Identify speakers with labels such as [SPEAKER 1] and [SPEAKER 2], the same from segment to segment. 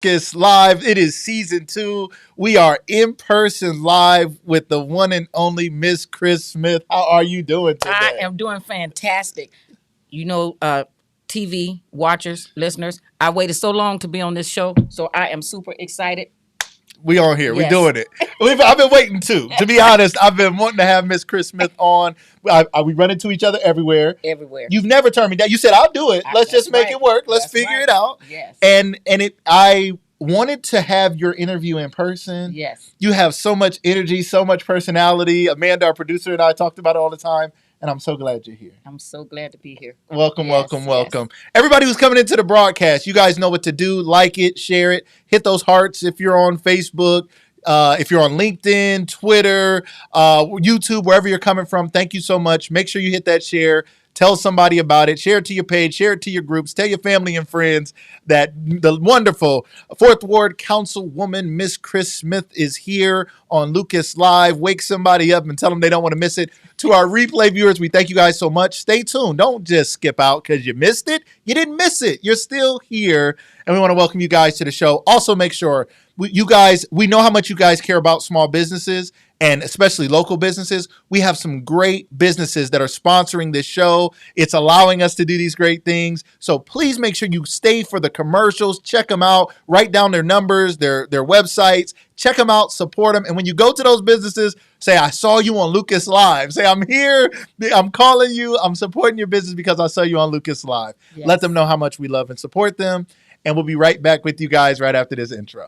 [SPEAKER 1] Lucas Live. It is season 2. We are in person live with the one and only Miss Chris Smith. How are you doing today?
[SPEAKER 2] I am doing fantastic. You know, TV watchers, listeners, I waited so long to be on this show, so I am super excited.
[SPEAKER 1] We on here.
[SPEAKER 2] Yes.
[SPEAKER 1] We doing it. I've been waiting too. To be honest, I've been wanting to have Miss Chris Smith on. We run into each other everywhere.
[SPEAKER 2] Everywhere.
[SPEAKER 1] You've never turned me down. You said I'll do it. Let's just make it work. Let's figure it out.
[SPEAKER 2] Yes.
[SPEAKER 1] And I wanted to have your interview in person.
[SPEAKER 2] Yes.
[SPEAKER 1] You have so much energy, so much personality. Amanda, our producer, and I talked about it all the time. And I'm so glad you're here.
[SPEAKER 2] I'm so glad to be here.
[SPEAKER 1] Welcome. Everybody who's coming into the broadcast, you guys know what to do. Like it, share it, hit those hearts if you're on Facebook, if you're on LinkedIn, Twitter, YouTube, wherever you're coming from. Thank you so much. Make sure you hit that share. Tell somebody about it. Share it to your page. Share it to your groups. Tell your family and friends that the wonderful 4th Ward Councilwoman Miss Chris Smith is here on Lucas Live. Wake somebody up and tell them they don't want to miss it. To our replay viewers, we thank you guys so much. Stay tuned. Don't just skip out because you missed it. You didn't miss it. You're still here. And we want to welcome you guys to the show. Also, make sure we know how much you guys care about small businesses and especially local businesses. We have some great businesses that are sponsoring this show. It's allowing us to do these great things. So please make sure you stay for the commercials. Check them out. Write down their numbers, their websites. Check them out. Support them. And when you go to those businesses, say, I saw you on Lucas Live. Say, I'm here. I'm calling you. I'm supporting your business because I saw you on Lucas Live. Yes. Let them know how much we love and support them. And we'll be right back with you guys right after this intro.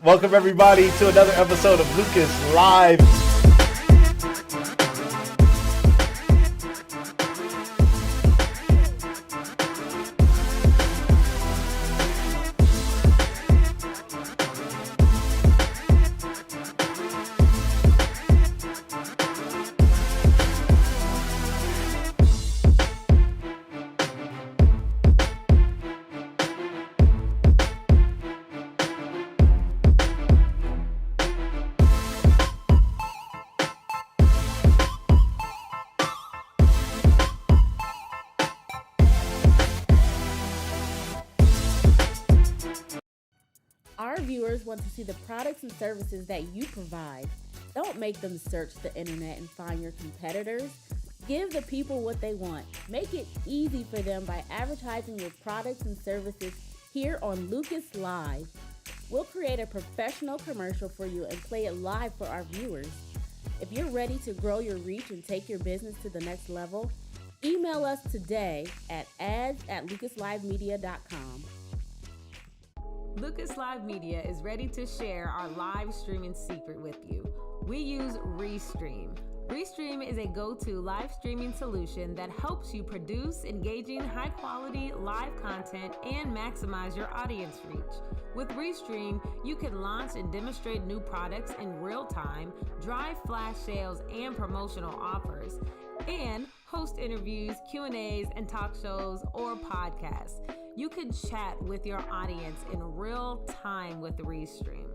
[SPEAKER 1] Welcome, everybody, to another episode of Lucas Live.
[SPEAKER 3] Our viewers want to see the products and services that you provide. Don't make them search the internet and find your competitors. Give the people what they want. Make it easy for them by advertising your products and services here on Lucas Live. We'll create a professional commercial for you and play it live for our viewers. If you're ready to grow your reach and take your business to the next level, email us today at ads@lucaslivemedia.com.
[SPEAKER 4] Lucas Live Media is ready to share our live streaming secret with you. We use Restream. Restream is a go-to live streaming solution that helps you produce engaging, high-quality live content and maximize your audience reach. With Restream, you can launch and demonstrate new products in real time, drive flash sales and promotional offers, and host interviews, Q&As, and talk shows or podcasts. You can chat with your audience in real time with Restream.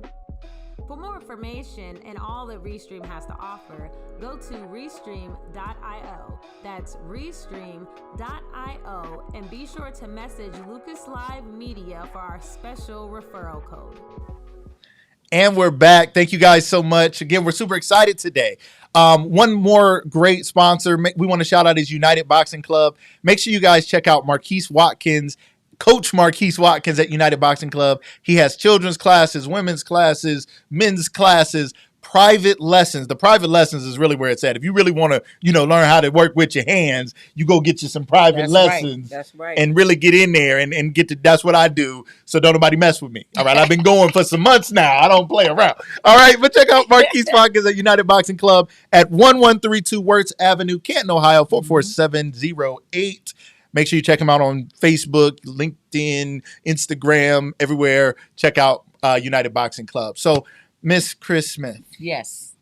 [SPEAKER 4] For more information and all that Restream has to offer, go to Restream.io. That's Restream.io, and be sure to message Lucas Live Media for our special referral code.
[SPEAKER 1] And we're back. Thank you guys so much. Again, we're super excited today. One more great sponsor we want to shout out is United Boxing Club. Make sure you guys check out Coach Marquise Watkins at United Boxing Club. He has children's classes, women's classes, men's classes, private lessons. The private lessons is really where it's at. If you really want to, learn how to work with your hands, you go get you some private lessons.
[SPEAKER 2] That's right.
[SPEAKER 1] And really get in there and get to, that's what I do. So don't nobody mess with me. All right. I've been going for some months now. I don't play around. All right. But check out Marquise Watkins at United Boxing Club at 1132 Wirtz Avenue, Canton, Ohio, 44708. Make sure you check them out on Facebook, LinkedIn, Instagram, everywhere. Check out United Boxing Club. So, Miss Chris Smith.
[SPEAKER 2] Yes.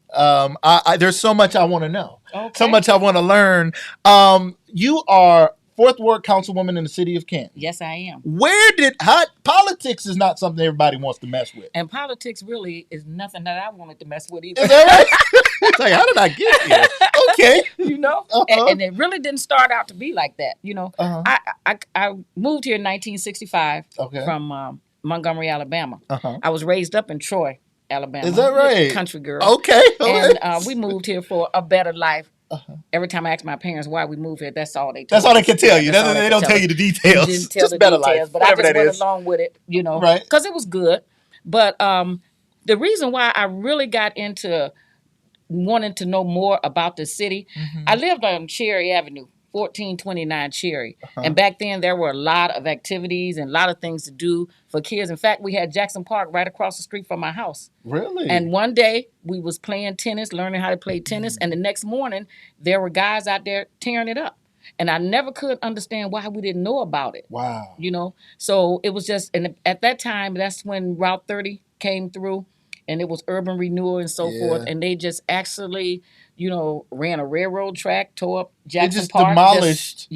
[SPEAKER 1] There's so much I want to know.
[SPEAKER 2] Okay.
[SPEAKER 1] So much I want to learn. You are 4th Ward Councilwoman in the city of Canton.
[SPEAKER 2] Yes, I am.
[SPEAKER 1] Politics is not something everybody wants to mess with.
[SPEAKER 2] And politics really is nothing that I wanted to mess with either.
[SPEAKER 1] Is that right? It's like, how did I get here? Okay.
[SPEAKER 2] And it really didn't start out to be like that. I moved here in 1965 from Montgomery, Alabama.
[SPEAKER 1] Uh-huh.
[SPEAKER 2] I was raised up in Troy, Alabama.
[SPEAKER 1] Is that right?
[SPEAKER 2] Country girl.
[SPEAKER 1] Okay.
[SPEAKER 2] And we moved here for a better life. Every time I ask my parents why we moved here, that's all they tell
[SPEAKER 1] That's all they can tell you. They don't tell you the details.
[SPEAKER 2] They didn't tell
[SPEAKER 1] just
[SPEAKER 2] the
[SPEAKER 1] better
[SPEAKER 2] details,
[SPEAKER 1] life.
[SPEAKER 2] but I just went
[SPEAKER 1] is.
[SPEAKER 2] along with it,
[SPEAKER 1] Right.
[SPEAKER 2] because it was good. But the reason why I really got into wanting to know more about the city, I lived on Cherry Avenue, 1429 Cherry. And back then there were a lot of activities and a lot of things to do for kids. In fact, we had Jackson Park right across the street from my house.
[SPEAKER 1] Really?
[SPEAKER 2] And one day we was playing tennis, learning how to play tennis. And the next morning there were guys out there tearing it up. And I never could understand why we didn't know about it.
[SPEAKER 1] Wow.
[SPEAKER 2] So it was just, and at that time, that's when Route 30 came through. And it was urban renewal and so forth. And they just actually, ran a railroad track, tore up Jackson Park.
[SPEAKER 1] Demolished.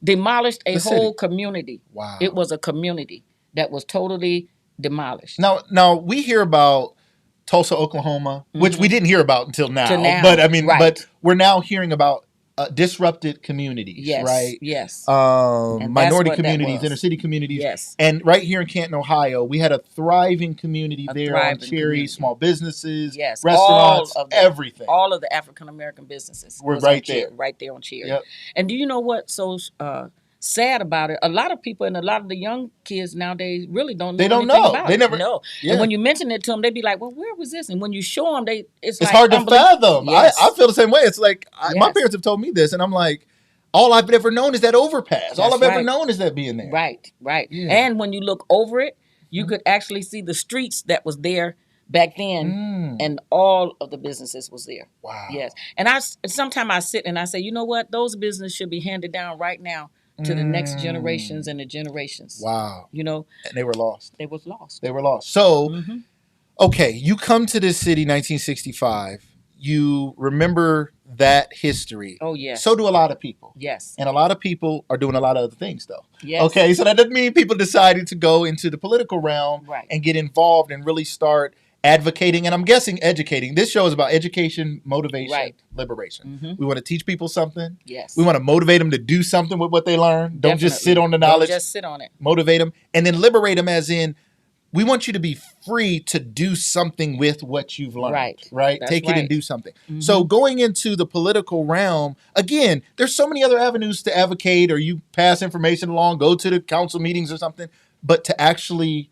[SPEAKER 2] Demolished a whole
[SPEAKER 1] city.
[SPEAKER 2] Community.
[SPEAKER 1] Wow.
[SPEAKER 2] It was a community that was totally demolished.
[SPEAKER 1] Now we hear about Tulsa, Oklahoma, which we didn't hear about until now. But but we're now hearing about disrupted communities, right?
[SPEAKER 2] Yes.
[SPEAKER 1] Minority communities, inner city communities.
[SPEAKER 2] Yes.
[SPEAKER 1] And right here in Canton, Ohio, we had a thriving community there on Cherry, small businesses, restaurants, everything.
[SPEAKER 2] All of the African American businesses
[SPEAKER 1] were right there.
[SPEAKER 2] Right there on Cherry.
[SPEAKER 1] Yep.
[SPEAKER 2] And do you know what's so sad about it? A lot of people and a lot of the young kids nowadays really don't know anything about it.
[SPEAKER 1] They never
[SPEAKER 2] know.
[SPEAKER 1] Yeah.
[SPEAKER 2] And when you mention it to them, they be like, well, where was this? And when you show them, it's like
[SPEAKER 1] hard to fathom.
[SPEAKER 2] Yes.
[SPEAKER 1] I feel the same way. It's like, my parents have told me this, and I'm like, all I've ever known is that overpass. All I've ever known is that being there.
[SPEAKER 2] Right.
[SPEAKER 1] Yeah.
[SPEAKER 2] And when you look over it, you could actually see the streets that was there back then, and all of the businesses was there.
[SPEAKER 1] Wow.
[SPEAKER 2] Yes. And sometimes I sit and I say, you know what? Those businesses should be handed down right now to the next generations and the generations.
[SPEAKER 1] Wow.
[SPEAKER 2] And
[SPEAKER 1] they were lost.
[SPEAKER 2] They was lost.
[SPEAKER 1] They were lost. So, okay, you come to this city, 1965. You remember that history.
[SPEAKER 2] Oh, yes.
[SPEAKER 1] So do a lot of people.
[SPEAKER 2] Yes.
[SPEAKER 1] And a lot of people are doing a lot of other things, though.
[SPEAKER 2] Yes.
[SPEAKER 1] Okay, so that doesn't mean people decided to go into the political realm and get involved and really start advocating, and I'm guessing educating. This show is about education, motivation, liberation. We want to teach people something.
[SPEAKER 2] Yes.
[SPEAKER 1] We want to motivate them to do something with what they learn. Don't just sit on the knowledge.
[SPEAKER 2] Don't just sit on it.
[SPEAKER 1] Motivate them. And then liberate them, as in, we want you to be free to do something with what you've learned. Right? Take it and do something. So going into the political realm, again, there's so many other avenues to advocate, or you pass information along, go to the council meetings or something, but to actually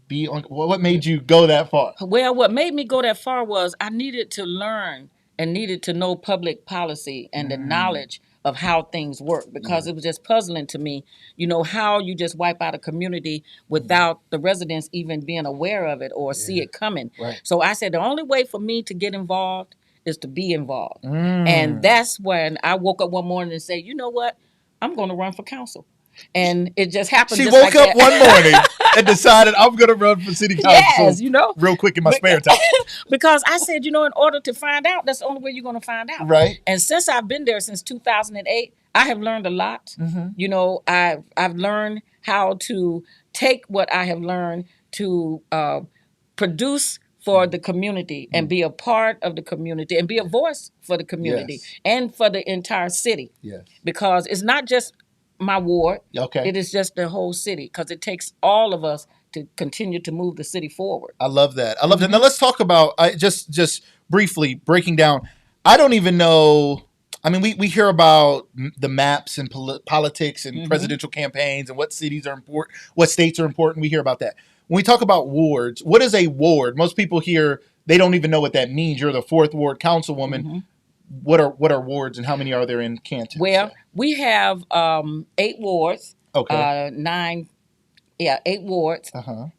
[SPEAKER 1] be on, what made you go that far?
[SPEAKER 2] Well, what made me go that far was I needed to learn and needed to know public policy and the knowledge of how things work, because it was just puzzling to me, how you just wipe out a community without the residents even being aware of it or see it coming.
[SPEAKER 1] Right.
[SPEAKER 2] So I said the only way for me to get involved is to be involved. And that's when I woke up one morning and said, you know what? I'm going to run for council. And it just happened.
[SPEAKER 1] She
[SPEAKER 2] just
[SPEAKER 1] woke
[SPEAKER 2] like
[SPEAKER 1] up
[SPEAKER 2] that.
[SPEAKER 1] one morning and decided, I'm going to run for city council.
[SPEAKER 2] Yes,
[SPEAKER 1] real quick in my spare time.
[SPEAKER 2] Because I said, in order to find out, that's the only way you're going to find out.
[SPEAKER 1] Right.
[SPEAKER 2] And since I've been there since 2008, I have learned a lot. I've learned how to take what I have learned to produce for the community and be a part of the community and be a voice for the community and for the entire city.
[SPEAKER 1] Yes.
[SPEAKER 2] Because it's not just my ward.
[SPEAKER 1] Okay.
[SPEAKER 2] It is just the whole city, because it takes all of us to continue to move the city forward.
[SPEAKER 1] I love that. Now let's talk about, just briefly breaking down. I don't even know. I mean, we hear about the maps and politics and presidential campaigns and what cities are important, what states are important. We hear about that. When we talk about wards, what is a ward? Most people here, they don't even know what that means. You're the 4th Ward Councilwoman. What are wards, and how many are there in Canton?
[SPEAKER 2] Well, we have 8 wards.
[SPEAKER 1] Okay.
[SPEAKER 2] 8 wards.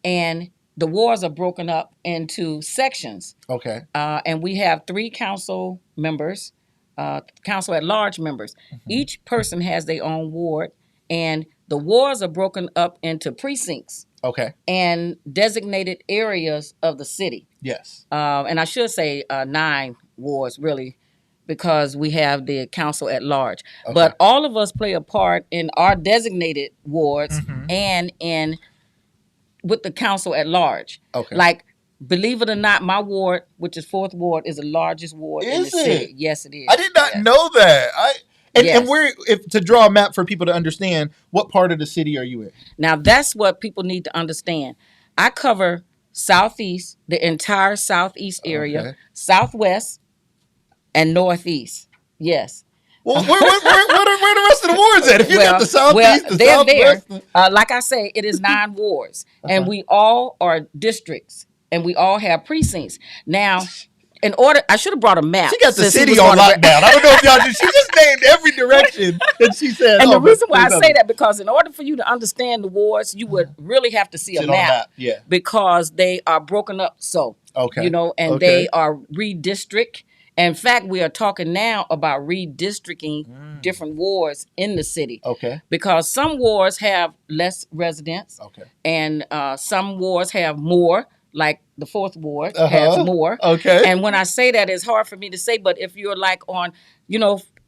[SPEAKER 2] And the wards are broken up into sections.
[SPEAKER 1] Okay.
[SPEAKER 2] And we have 3 council members, council at large members. Each person has their own ward, and the wards are broken up into precincts.
[SPEAKER 1] Okay.
[SPEAKER 2] And designated areas of the city.
[SPEAKER 1] Yes.
[SPEAKER 2] And I should say 9 wards, really, because we have the council at large. Okay. But all of us play a part in our designated wards and with the council at large.
[SPEAKER 1] Okay.
[SPEAKER 2] Like, believe it or not, my ward, which is 4th Ward, is the largest ward in the city. Yes, it is.
[SPEAKER 1] I did not know that. And where, if to draw a map for people to understand, what part of the city are you in?
[SPEAKER 2] Now that's what people need to understand. I cover Southeast, the entire Southeast area, Southwest, and Northeast. Yes.
[SPEAKER 1] Well, where the rest of the wards at? If you got the Southeast, the
[SPEAKER 2] they're
[SPEAKER 1] Southwest.
[SPEAKER 2] there. Like I say, it is 9 wards, and we all are districts, and we all have precincts. Now, in order, I should have brought a map.
[SPEAKER 1] She got the city on lockdown. I don't know if y'all did. She just named every direction, and she said.
[SPEAKER 2] And the reason why I say that, because in order for you to understand the wards, you would really have to see a map.
[SPEAKER 1] Yeah.
[SPEAKER 2] Because they are broken up. So, and they are redistrict. In fact, we are talking now about redistricting different wards in the city.
[SPEAKER 1] Okay.
[SPEAKER 2] Because some wards have less residents. Okay. And some wards have more, like the 4th ward has more.
[SPEAKER 1] Okay.
[SPEAKER 2] And when I say that, it's hard for me to say, but if you're like on,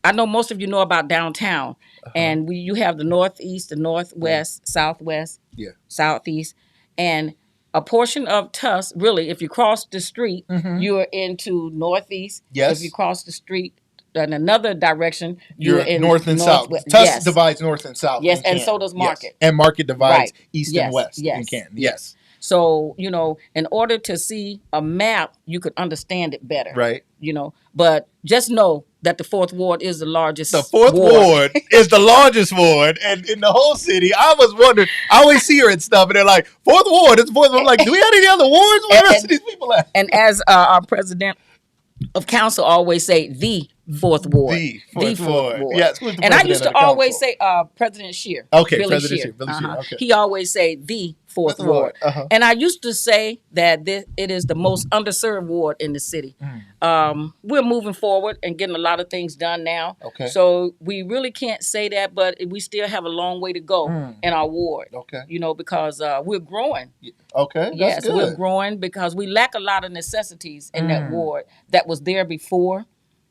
[SPEAKER 2] I know most of you know about downtown, and you have the Northeast, the Northwest, Southwest, Southeast, and a portion of Tusk, really, if you cross the street, you're into Northeast.
[SPEAKER 1] Yes.
[SPEAKER 2] If you cross the street in another direction, you're in
[SPEAKER 1] North and South. Tusk divides North and South.
[SPEAKER 2] Yes, and so does Market.
[SPEAKER 1] Yes. And Market divides East and West in Canton. Yes.
[SPEAKER 2] So, in order to see a map, you could understand it better.
[SPEAKER 1] Right.
[SPEAKER 2] But just know that the 4th ward is the largest.
[SPEAKER 1] The 4th ward is the largest ward, and in the whole city. I was wondering. I always see her and stuff, and they're like, 4th ward. It's 4th ward. I'm like, do we have any other wards? Where the rest of these people at?
[SPEAKER 2] And as our president of council always say, the 4th ward.
[SPEAKER 1] The 4th ward.
[SPEAKER 2] Yes. And I used to always say President Scheer.
[SPEAKER 1] Okay,
[SPEAKER 2] Billy
[SPEAKER 1] President
[SPEAKER 2] Scheer.
[SPEAKER 1] Billy Scheer. Okay.
[SPEAKER 2] He always say the 4th ward. And I used to say that it is the most underserved ward in the city. We're moving forward and getting a lot of things done now.
[SPEAKER 1] Okay.
[SPEAKER 2] So we really can't say that, but we still have a long way to go in our ward.
[SPEAKER 1] Okay.
[SPEAKER 2] Because we're growing.
[SPEAKER 1] Okay.
[SPEAKER 2] Yes,
[SPEAKER 1] good.
[SPEAKER 2] We're growing because we lack a lot of necessities in that ward that was there before.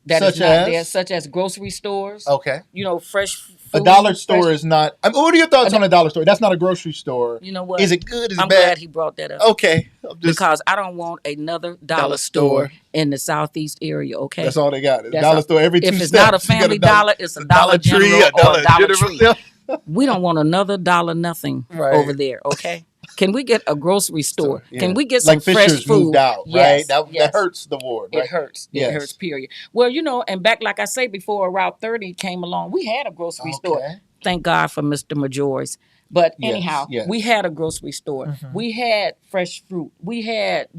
[SPEAKER 2] That is not there, such as grocery stores.
[SPEAKER 1] Okay.
[SPEAKER 2] Fresh food.
[SPEAKER 1] A dollar store is not. What are your thoughts on a dollar store? That's not a grocery store.
[SPEAKER 2] You know what?
[SPEAKER 1] Is it good? Is it
[SPEAKER 2] I'm
[SPEAKER 1] bad?
[SPEAKER 2] glad he brought that up.
[SPEAKER 1] Okay.
[SPEAKER 2] Because I don't want another dollar store in the Southeast area, okay?
[SPEAKER 1] That's all they got. It's a dollar store every 2 steps.
[SPEAKER 2] If it's not a Family Dollar, it's a Dollar General or a Dollar Tree. We don't want another dollar nothing over there, okay? Can we get a grocery store? Can we get some fresh
[SPEAKER 1] Fisher's
[SPEAKER 2] food?
[SPEAKER 1] Moved out, right? That hurts the ward, right?
[SPEAKER 2] It hurts. Yes. It hurts, period. Well, and back, like I say, before Route 30 came along, we had a grocery store. Thank God for Mr. Majors. But anyhow, we had a grocery store. We had fresh fruit. We had,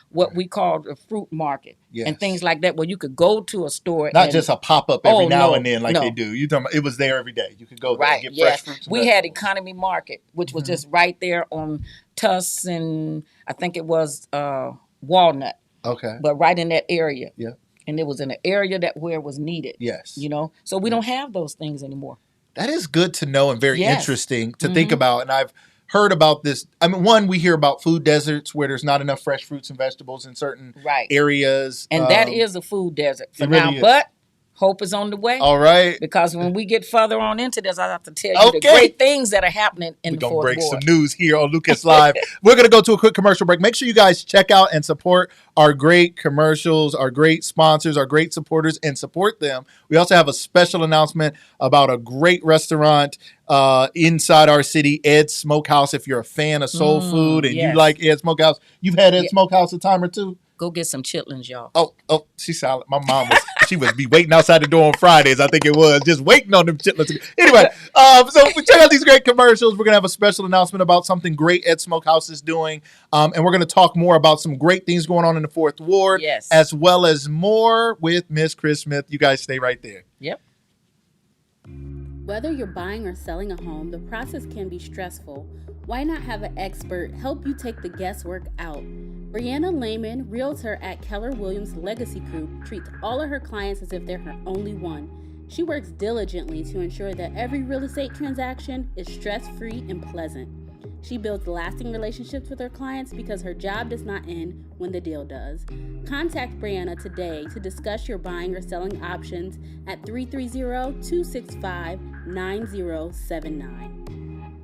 [SPEAKER 2] what we called a fruit market and things like that, where you could go to a store.
[SPEAKER 1] Not just a pop-up every now and then like they do. You talking about, it was there every day. You could go there and get fresh fruits.
[SPEAKER 2] We had Economy Market, which was just right there on Tusk and I think it was Walnut.
[SPEAKER 1] Okay.
[SPEAKER 2] But right in that area.
[SPEAKER 1] Yeah.
[SPEAKER 2] And it was in an area where it was needed.
[SPEAKER 1] Yes.
[SPEAKER 2] So we don't have those things anymore.
[SPEAKER 1] That is good to know and very interesting to think about. And I've heard about this. I mean, one, we hear about food deserts where there's not enough fresh fruits and vegetables in certain areas.
[SPEAKER 2] And that is a food desert for now. Really, but hope is on the way.
[SPEAKER 1] All right.
[SPEAKER 2] Because when we get further on into this, I have to tell you the great things that are happening in the 4th ward.
[SPEAKER 1] We're going to break some news here on Lucas Live. We're going to go to a quick commercial break. Make sure you guys check out and support our great commercials, our great sponsors, our great supporters, and support them. We also have a special announcement about a great restaurant inside our city, Ed's Smokehouse. If you're a fan of soul food and you like Ed's Smokehouse, you've had Ed's Smokehouse a time or two?
[SPEAKER 2] Go get some chitlins, y'all.
[SPEAKER 1] Oh, she's solid. My mom she would be waiting outside the door on Fridays. I think it was just waiting on them chitlins. Anyway, so we check out these great commercials. We're gonna have a special announcement about something great Ed Smokehouse is doing, and we're gonna talk more about some great things going on in the 4th ward, as well as more with Miss Chris Smith. You guys stay right there.
[SPEAKER 2] Yep.
[SPEAKER 3] Whether you're buying or selling a home, the process can be stressful. Why not have an expert help you take the guesswork out? Brianna Lehman, realtor at Keller Williams Legacy Group, treats all of her clients as if they're her only one. She works diligently to ensure that every real estate transaction is stress-free and pleasant. She builds lasting relationships with her clients because her job does not end when the deal does. Contact Brianna today to discuss your buying or selling options at 330-265-9079.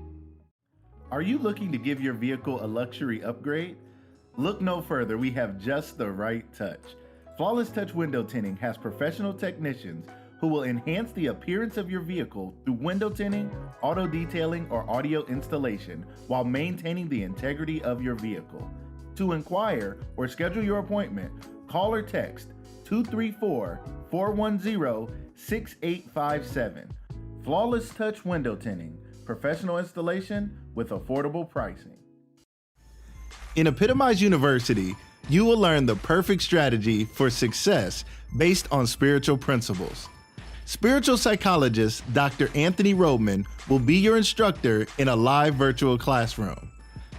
[SPEAKER 5] Are you looking to give your vehicle a luxury upgrade? Look no further, we have just the right touch. Flawless Touch Window Tinting has professional technicians who will enhance the appearance of your vehicle through window tinting, auto detailing, or audio installation while maintaining the integrity of your vehicle. To inquire or schedule your appointment, call or text 234-410-6857. Flawless Touch Window Tinting, professional installation with affordable pricing. In Epitomize University, you will learn the perfect strategy for success based on spiritual principles. Spiritual psychologist Dr. Anthony Rodman will be your instructor in a live virtual classroom.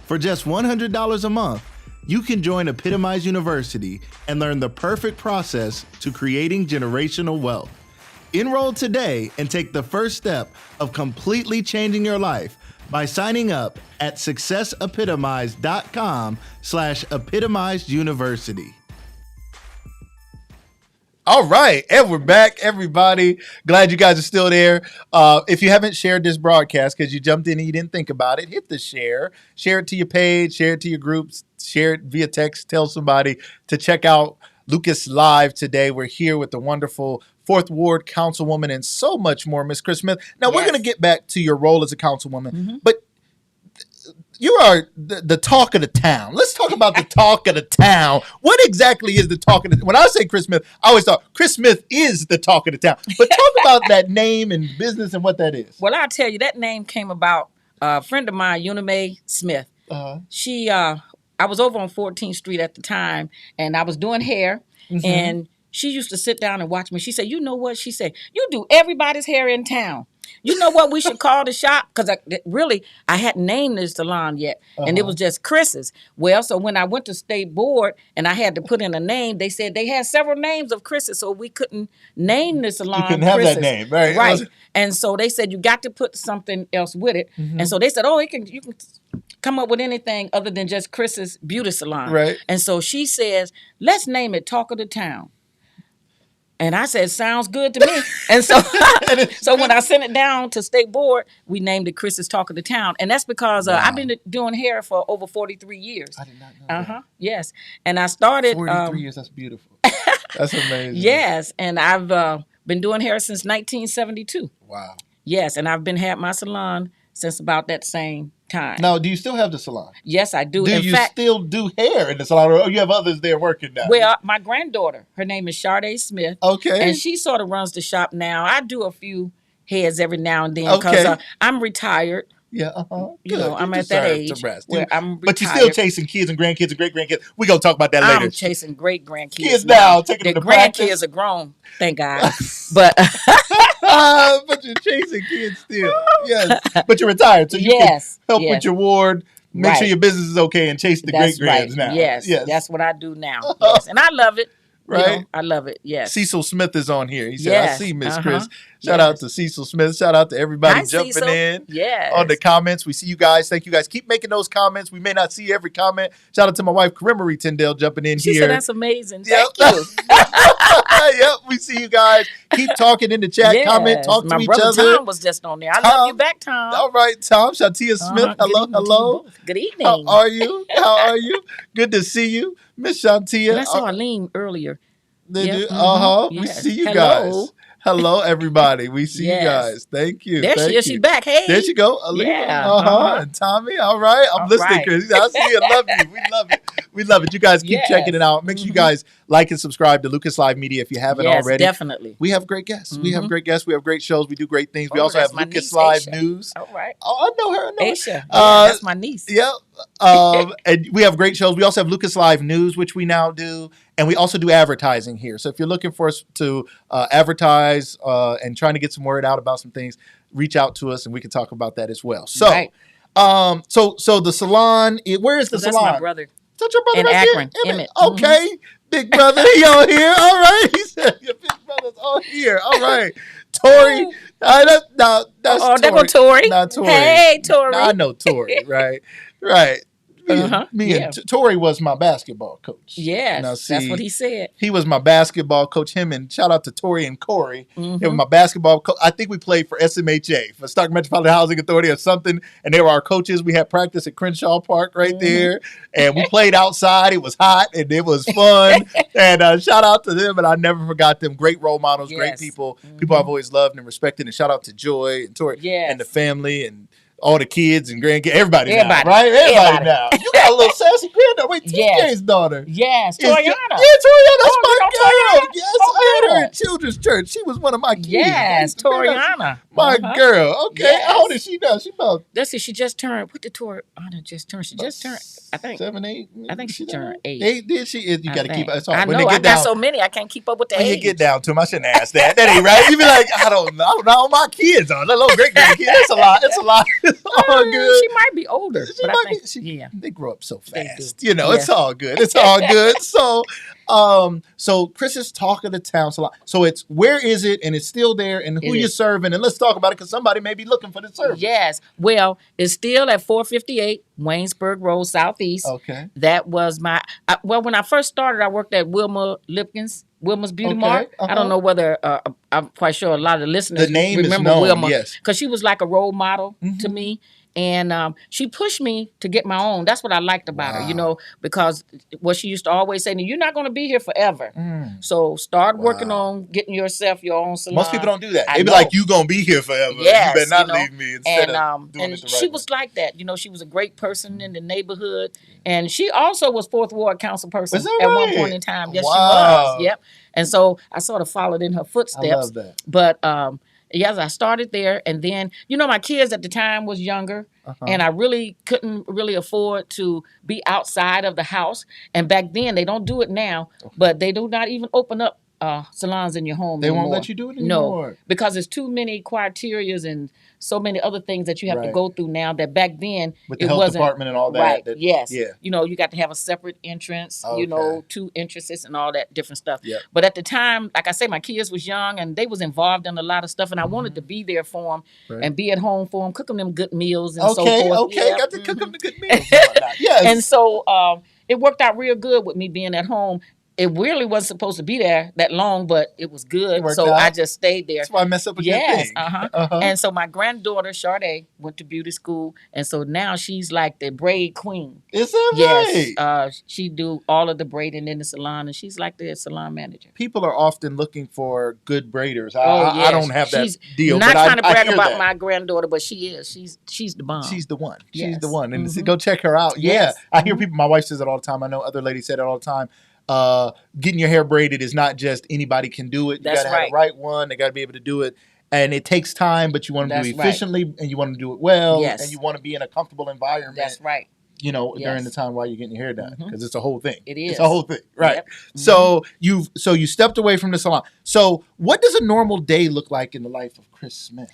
[SPEAKER 5] For just $100 a month, you can join Epitomize University and learn the perfect process to creating generational wealth. Enroll today and take the first step of completely changing your life by signing up at successepitomize.com/epitomized university.
[SPEAKER 1] All right, and we're back, everybody. Glad you guys are still there. If you haven't shared this broadcast because you jumped in and you didn't think about it, hit the share. Share it to your page, share it to your groups, share it via text. Tell somebody to check out Lucas Live today. We're here with the wonderful 4th Ward Councilwoman and so much more, Miss Chris Smith. Now, we're going to get back to your role as a councilwoman, but you are the talk of the town. Let's talk about the talk of the town. What exactly is the talk of the town? When I say Chris Smith, I always thought Chris Smith is the talk of the town. But talk about that name and business and what that is.
[SPEAKER 2] Well, I'll tell you, that name came about a friend of mine, Unime Smith. She, I was over on 14th Street at the time, and I was doing hair, and she used to sit down and watch me. She said, you know what? She said, you do everybody's hair in town. You know what we should call the shop? Because I hadn't named the salon yet, and it was just Chris's. Well, so when I went to state board and I had to put in a name, they said they had several names of Chris's, so we couldn't name the salon.
[SPEAKER 1] You couldn't have
[SPEAKER 2] Chris's.
[SPEAKER 1] that name, right?
[SPEAKER 2] Right. And so they said you got to put something else with it. And so they said, oh, you can come up with anything other than just Chris's Beauty Salon.
[SPEAKER 1] Right.
[SPEAKER 2] And so she says, let's name it Talk of the Town. And I said, sounds good to me. And so so when I sent it down to state board, we named it Chris's Talk of the Town. And that's because I've been doing hair for over 43 years.
[SPEAKER 1] I did not know that.
[SPEAKER 2] Yes. And I started...
[SPEAKER 1] 43 years, that's beautiful. That's amazing.
[SPEAKER 2] Yes. And I've been doing hair since 1972.
[SPEAKER 1] Wow.
[SPEAKER 2] Yes. And I've had my salon since about that same time.
[SPEAKER 1] Now, do you still have the salon?
[SPEAKER 2] Yes, I do.
[SPEAKER 1] In fact, still do hair in the salon, or you have others there working now?
[SPEAKER 2] Well, my granddaughter, her name is Sade Smith.
[SPEAKER 1] Okay.
[SPEAKER 2] And she sort of runs the shop now. I do a few heads every now and then because I'm retired.
[SPEAKER 1] Yeah,
[SPEAKER 2] You know, I'm at that age where I'm retired.
[SPEAKER 1] But you're still chasing kids and grandkids and great-grandkids. We're going to talk about that later.
[SPEAKER 2] I'm chasing great-grandkids
[SPEAKER 1] Kids now, taking them to practice.
[SPEAKER 2] The grandkids are grown, thank God. But
[SPEAKER 1] but you're chasing kids still. Yes. But you're retired, so you can help with your ward, make sure your business is okay, and chase the great-grands now.
[SPEAKER 2] Yes, that's what I do now. Yes. And I love it.
[SPEAKER 1] Right?
[SPEAKER 2] You know, I love it, yes.
[SPEAKER 1] Cecil Smith is on here. He said, I see Miss Chris. Shout out to Cecil Smith. Shout out to everybody jumping in on the comments. We see you guys. Thank you guys. Keep making those comments. We may not see every comment. Shout out to my wife, Karimari Tyndale, jumping in here.
[SPEAKER 2] She said that's amazing. Thank you.
[SPEAKER 1] Yep, we see you guys. Keep talking in the chat. Comment, talk to each other.
[SPEAKER 2] My brother Tom was just on there. I love you back, Tom.
[SPEAKER 1] All right, Tom. Shatia Smith. Hello.
[SPEAKER 2] Good evening.
[SPEAKER 1] How are you? Good to see you. Miss Shantia.
[SPEAKER 2] And I saw Aline earlier.
[SPEAKER 1] They do?
[SPEAKER 2] Yes.
[SPEAKER 1] We see you guys. Hello, everybody. We see you guys. Thank you.
[SPEAKER 2] There she is. She's back. Hey.
[SPEAKER 1] There she go. Alina. And Tommy. All right. I'm listening, Chris. I see you. Love you. We love it. We love it. You guys keep checking it out. Make sure you guys like and subscribe to Lucas Live Media if you haven't already.
[SPEAKER 2] Definitely.
[SPEAKER 1] We have great guests. We have great guests. We have great shows. We do great things. We also have Lucas Live News.
[SPEAKER 2] All right.
[SPEAKER 1] Oh, I know her.
[SPEAKER 2] Aisha. That's my niece.
[SPEAKER 1] Yeah. And we have great shows. We also have Lucas Live News, which we now do. And we also do advertising here. So if you're looking for us to advertise and trying to get some word out about some things, reach out to us and we can talk about that as well. So, so the salon, where is the salon?
[SPEAKER 2] That's my brother.
[SPEAKER 1] That's your brother
[SPEAKER 2] in
[SPEAKER 1] right
[SPEAKER 2] Akron,
[SPEAKER 1] there?
[SPEAKER 2] Emmett.
[SPEAKER 1] Okay. Big brother, he on here. All right. He said your big brother's on here. All right. Tori. That's
[SPEAKER 2] Tori.
[SPEAKER 1] There go Tori. Not Tori.
[SPEAKER 2] Hey, Tori.
[SPEAKER 1] I know Tori, right? Right. Tori was my basketball coach.
[SPEAKER 2] Yes,
[SPEAKER 1] now, see,
[SPEAKER 2] that's what he said.
[SPEAKER 1] He was my basketball coach. Him and shout out to Tori and Corey.
[SPEAKER 2] Mm-hmm.
[SPEAKER 1] They were my basketball coach. I think we played for SMHA, for Stockton Metropolitan Housing Authority or something, and they were our coaches. We had practice at Crenshaw Park right there, and we played outside. It was hot, and it was fun. And shout out to them, and I never forgot them. Great role models, great people. People I've always loved and respected. And shout out to Joy and Tori and the family and all the kids and grandkids. Everybody now, right? Everybody now. You got a little sassy granddaughter. Wait, TJ's daughter.
[SPEAKER 2] Yes, Toriana.
[SPEAKER 1] Yeah, Toriana. That's my girl. Yes, I had her at Children's Church. She was one of my kids.
[SPEAKER 2] Yes, Toriana.
[SPEAKER 1] My girl. Okay.
[SPEAKER 2] Yes.
[SPEAKER 1] How old is she now? She about...
[SPEAKER 2] Let's see. She just turned... What did Toriana just turn? She just turned... I think
[SPEAKER 1] 7, 8.
[SPEAKER 2] I think she turned 8.
[SPEAKER 1] 8, did she? You got to keep... It's hard.
[SPEAKER 2] I know. I got so many. I can't keep up with the age.
[SPEAKER 1] When you get down to them, I shouldn't ask that. That ain't right. You be like, I don't know. My kids are. Little great grandkids. It's a lot. It's a lot. It's all good.
[SPEAKER 2] She might be older. But I think,
[SPEAKER 1] they grow up so fast. You know, it's all good. It's all good. So Chris's Talk of the Town Salon. So it's where is it, and it's still there, and who you're serving, and let's talk about it because somebody may be looking for the service.
[SPEAKER 2] Yes. Well, it's still at 458 Waynesburg Road Southeast.
[SPEAKER 1] Okay.
[SPEAKER 2] That was my when I first started, I worked at Wilma's Beauty Mart. I don't know whether I'm quite sure a lot of the listeners remember Wilma, because she was like a role model to me. And she pushed me to get my own. That's what I liked about her, you know, because what she used to always say, you're not going to be here forever. So start working on getting yourself your own salon.
[SPEAKER 1] Most people don't do that. They be like, you going to be here forever.
[SPEAKER 2] Yes,
[SPEAKER 1] you better not leave me instead of doing it the right
[SPEAKER 2] she was like that. You know, she was a great person in the neighborhood. And she also was 4th Ward council person at one point in time. Yes, she was. Yep. And so I sort of followed in her footsteps. I
[SPEAKER 1] love that.
[SPEAKER 2] But yes, I started there, and then, you know, my kids at the time was younger, and I really couldn't really afford to be outside of the house. And back then, they don't do it now, but they do not even open up salons in your home anymore.
[SPEAKER 1] They won't let you do it anymore?
[SPEAKER 2] No, because there's too many criterias and so many other things that you have to go through now that back then
[SPEAKER 1] with the health department and all that.
[SPEAKER 2] Right, yes. Yeah. You know, you got to have a separate entrance, you know, 2 entrances and all that different stuff. Yep. But at the time, like I say, my kids was young and they was involved in a lot of stuff, and I wanted to be there for them and be at home for them, cooking them good meals and so forth.
[SPEAKER 1] Okay, got to cook them the good meals. Yes.
[SPEAKER 2] And so it worked out real good with me being at home. It really wasn't supposed to be there that long, but it was good. So I just stayed there.
[SPEAKER 1] That's why I messed up a good thing.
[SPEAKER 2] And so my granddaughter, Sade, went to beauty school. And so now she's like the braid queen.
[SPEAKER 1] Is that right?
[SPEAKER 2] She do all of the braiding in the salon, and she's like the salon manager.
[SPEAKER 1] People are often looking for good braiders. I don't have that deal.
[SPEAKER 2] Not trying to brag about my granddaughter, but she is. She's the bomb.
[SPEAKER 1] She's the one. She's the one. And go check her out. Yeah. I hear people, my wife says it all the time. I know other ladies say it all the time. Getting your hair braided is not just anybody can do it. You got to have the right one. They got to be able to do it. And it takes time, but you want to do it efficiently and you want to do it well. Yes. And you want to be in a comfortable environment.
[SPEAKER 2] That's right.
[SPEAKER 1] You know, during the time while you're getting your hair done, because it's a whole thing.
[SPEAKER 2] It is.
[SPEAKER 1] It's a whole thing, right?
[SPEAKER 2] Yep.
[SPEAKER 1] So you stepped away from the salon. So what does a normal day look like in the life of Chris Smith?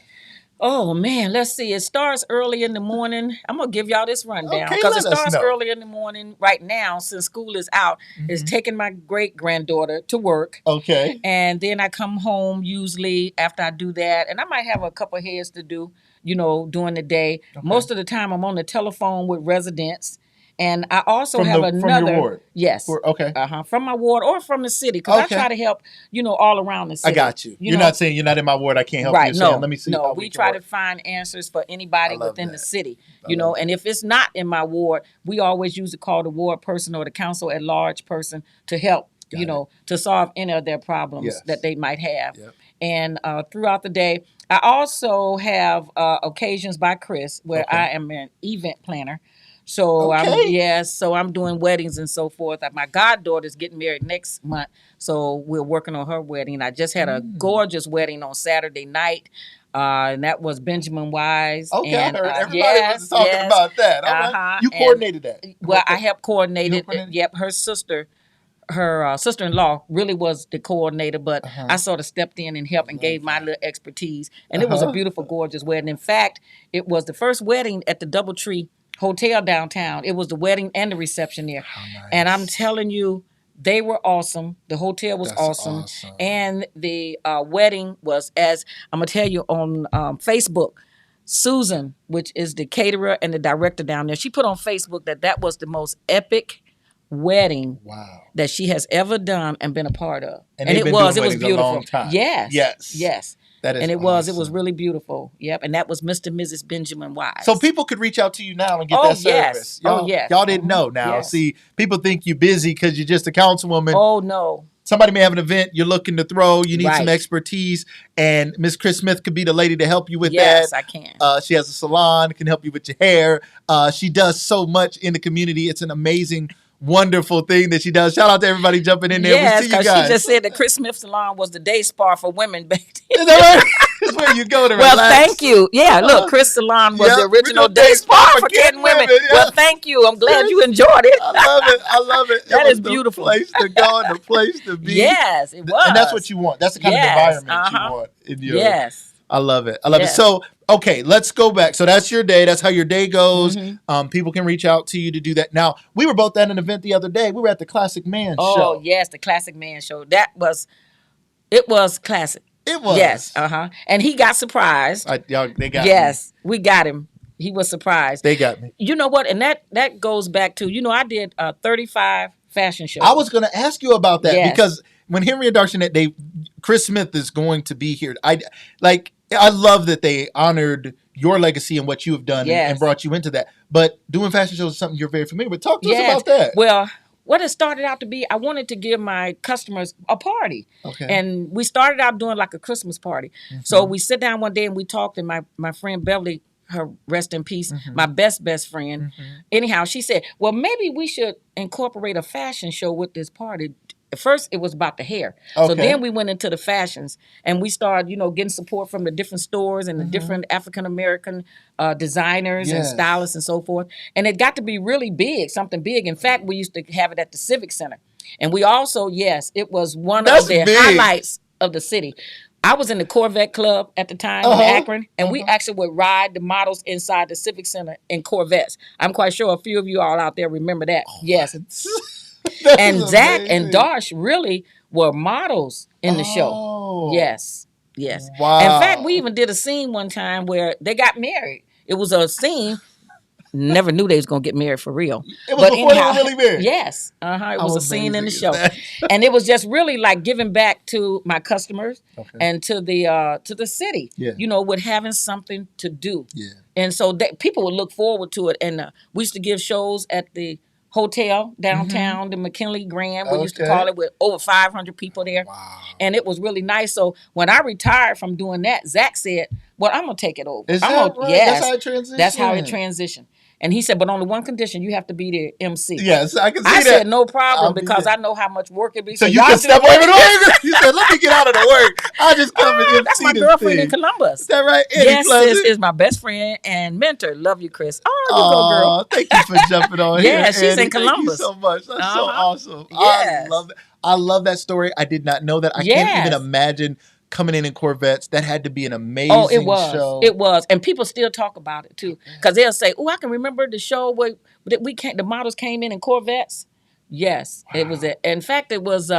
[SPEAKER 2] Oh, man, let's see. It starts early in the morning. I'm going to give y'all this rundown because it starts early in the morning right now since school is out. It's taking my great-granddaughter to work.
[SPEAKER 1] Okay.
[SPEAKER 2] And then I come home usually after I do that. And I might have a couple of heads to do, you know, during the day. Okay. Most of the time I'm on the telephone with residents. And I also have another.
[SPEAKER 1] From your ward?
[SPEAKER 2] Yes. From my ward or from the city, because I try to help, you know, all around the city.
[SPEAKER 1] I got you. You're not saying you're not in my ward, I can't help you.
[SPEAKER 2] No,
[SPEAKER 1] let me see.
[SPEAKER 2] No, we try to find answers for anybody within the city, you know. And if it's not in my ward, we always usually call the ward person or the council at large person to help, you know, to solve any of their problems that they might have. Yep. And throughout the day, I also have occasions by Chris where I am an event planner. So I'm doing weddings and so forth. My goddaughter's getting married next month, so we're working on her wedding. I just had a gorgeous wedding on Saturday night, and that was Benjamin Wise.
[SPEAKER 1] Okay,
[SPEAKER 2] and,
[SPEAKER 1] I heard everybody was talking about that. Right. You coordinated that.
[SPEAKER 2] Well, I helped coordinate it. Yep, her sister-in-law really was the coordinator, but I sort of stepped in and helped and gave my little expertise. And it was a beautiful, gorgeous wedding. In fact, it was the first wedding at the Doubletree Hotel downtown. It was the wedding and the reception there. Nice. And I'm telling you, they were awesome. The hotel was awesome. And the wedding was, as I'm going to tell you on Facebook, Susan, which is the caterer and the director down there, she put on Facebook that was the most epic wedding that she has ever done and been a part of. And it was beautiful.
[SPEAKER 1] A long time.
[SPEAKER 2] Yes.
[SPEAKER 1] That is
[SPEAKER 2] and it
[SPEAKER 1] awesome.
[SPEAKER 2] was really beautiful. Yep. And that was Mr. and Mrs. Benjamin Wise.
[SPEAKER 1] So people could reach out to you now and get that service. Y'all didn't know now.
[SPEAKER 2] Yes.
[SPEAKER 1] See, people think you're busy because you're just a councilwoman.
[SPEAKER 2] Oh, no.
[SPEAKER 1] Somebody may have an event you're looking to throw. You need some expertise. And Miss Chris Smith could be the lady to help you with that.
[SPEAKER 2] Yes, I can.
[SPEAKER 1] She has a salon, can help you with your hair. She does so much in the community. It's an amazing, wonderful thing that she does. Shout out to everybody jumping in there.
[SPEAKER 2] Yes,
[SPEAKER 1] because she
[SPEAKER 2] just said that Chris Smith Salon was the day spa for women back then.
[SPEAKER 1] Is that right? That's where you go to relax.
[SPEAKER 2] Well, thank you. Yeah, look, Chris Salon was the original day spa for kidding women. Well, thank you. I'm glad you enjoyed it.
[SPEAKER 1] I love it.
[SPEAKER 2] That is beautiful.
[SPEAKER 1] The place to go and the place to be.
[SPEAKER 2] Yes, it was.
[SPEAKER 1] And that's what you want. That's the kind of environment you want in your.
[SPEAKER 2] Yes.
[SPEAKER 1] I love it. It. So, okay, let's go back. So that's your day. That's how your day goes. People can reach out to you to do that. Now, we were both at an event the other day. We were at the Classic Man show.
[SPEAKER 2] Oh, yes, the Classic Man show. It was classic.
[SPEAKER 1] It was.
[SPEAKER 2] Yes. And he got surprised.
[SPEAKER 1] They got me.
[SPEAKER 2] Yes, we got him. He was surprised.
[SPEAKER 1] They got me.
[SPEAKER 2] You know what? And that goes back to, I did 35 fashion shows.
[SPEAKER 1] I was going to ask you about that because when Henry and Darshanet, Chris Smith is going to be here. I love that they honored your legacy and what you have done and brought you into that. But doing fashion shows is something you're very familiar with. Talk to us about that.
[SPEAKER 2] Well, what it started out to be, I wanted to give my customers a party. Okay. And we started out doing like a Christmas party. So we sit down one day and we talked, and my friend Beverly, her rest in peace, my best friend. Anyhow, she said, well, maybe we should incorporate a fashion show with this party. At first, it was about the hair. Okay. So then we went into the fashions, and we started, getting support from the different stores and the different African-American designers and stylists and so forth. And it got to be really big, something big. In fact, we used to have it at the Civic Center. And we also, it was one of the highlights of the city. I was in the Corvette Club at the time in Akron, and we actually would ride the models inside the Civic Center in Corvettes. I'm quite sure a few of you all out there remember that. Yes. And Zach and Darsh really were models in the show. Yes. Wow. In fact, we even did a scene one time where they got married. It was a scene. Never knew they was going to get married for real.
[SPEAKER 1] It was before they were really married?
[SPEAKER 2] Yes. It was a scene in the show. And it was just really like giving back to my customers and to the city, with having something to do. Yeah. And so people would look forward to it. And we used to give shows at the hotel downtown, the McKinley Grand, we used to call it, with over 500 people there. Wow. And it was really nice. So when I retired from doing that, Zach said, well, I'm going to take it over.
[SPEAKER 1] Is that right?
[SPEAKER 2] Yes,
[SPEAKER 1] that's how it transitioned?
[SPEAKER 2] That's how it transitioned. And he said, but on the one condition, you have to be the MC.
[SPEAKER 1] Yes, I can see that.
[SPEAKER 2] I said, no problem, because I know how much work it be.
[SPEAKER 1] So you can step away from the work? You said, let me get out of the work. I just come and MC.
[SPEAKER 2] That's my girlfriend in Columbus.
[SPEAKER 1] Is that right?
[SPEAKER 2] Yes, sis is my best friend and mentor. Love you, Chris. Oh, you go, girl.
[SPEAKER 1] Thank you for jumping on here.
[SPEAKER 2] Yeah, she's in Columbus.
[SPEAKER 1] Thank you so much. That's so awesome. Yes. I love that story. I did not know that. I can't even imagine coming in Corvettes. That had to be an amazing show.
[SPEAKER 2] It was. And people still talk about it too. Because they'll say, oh, I can remember the show where the models came in Corvettes. Yes. Wow. It was in fact, it was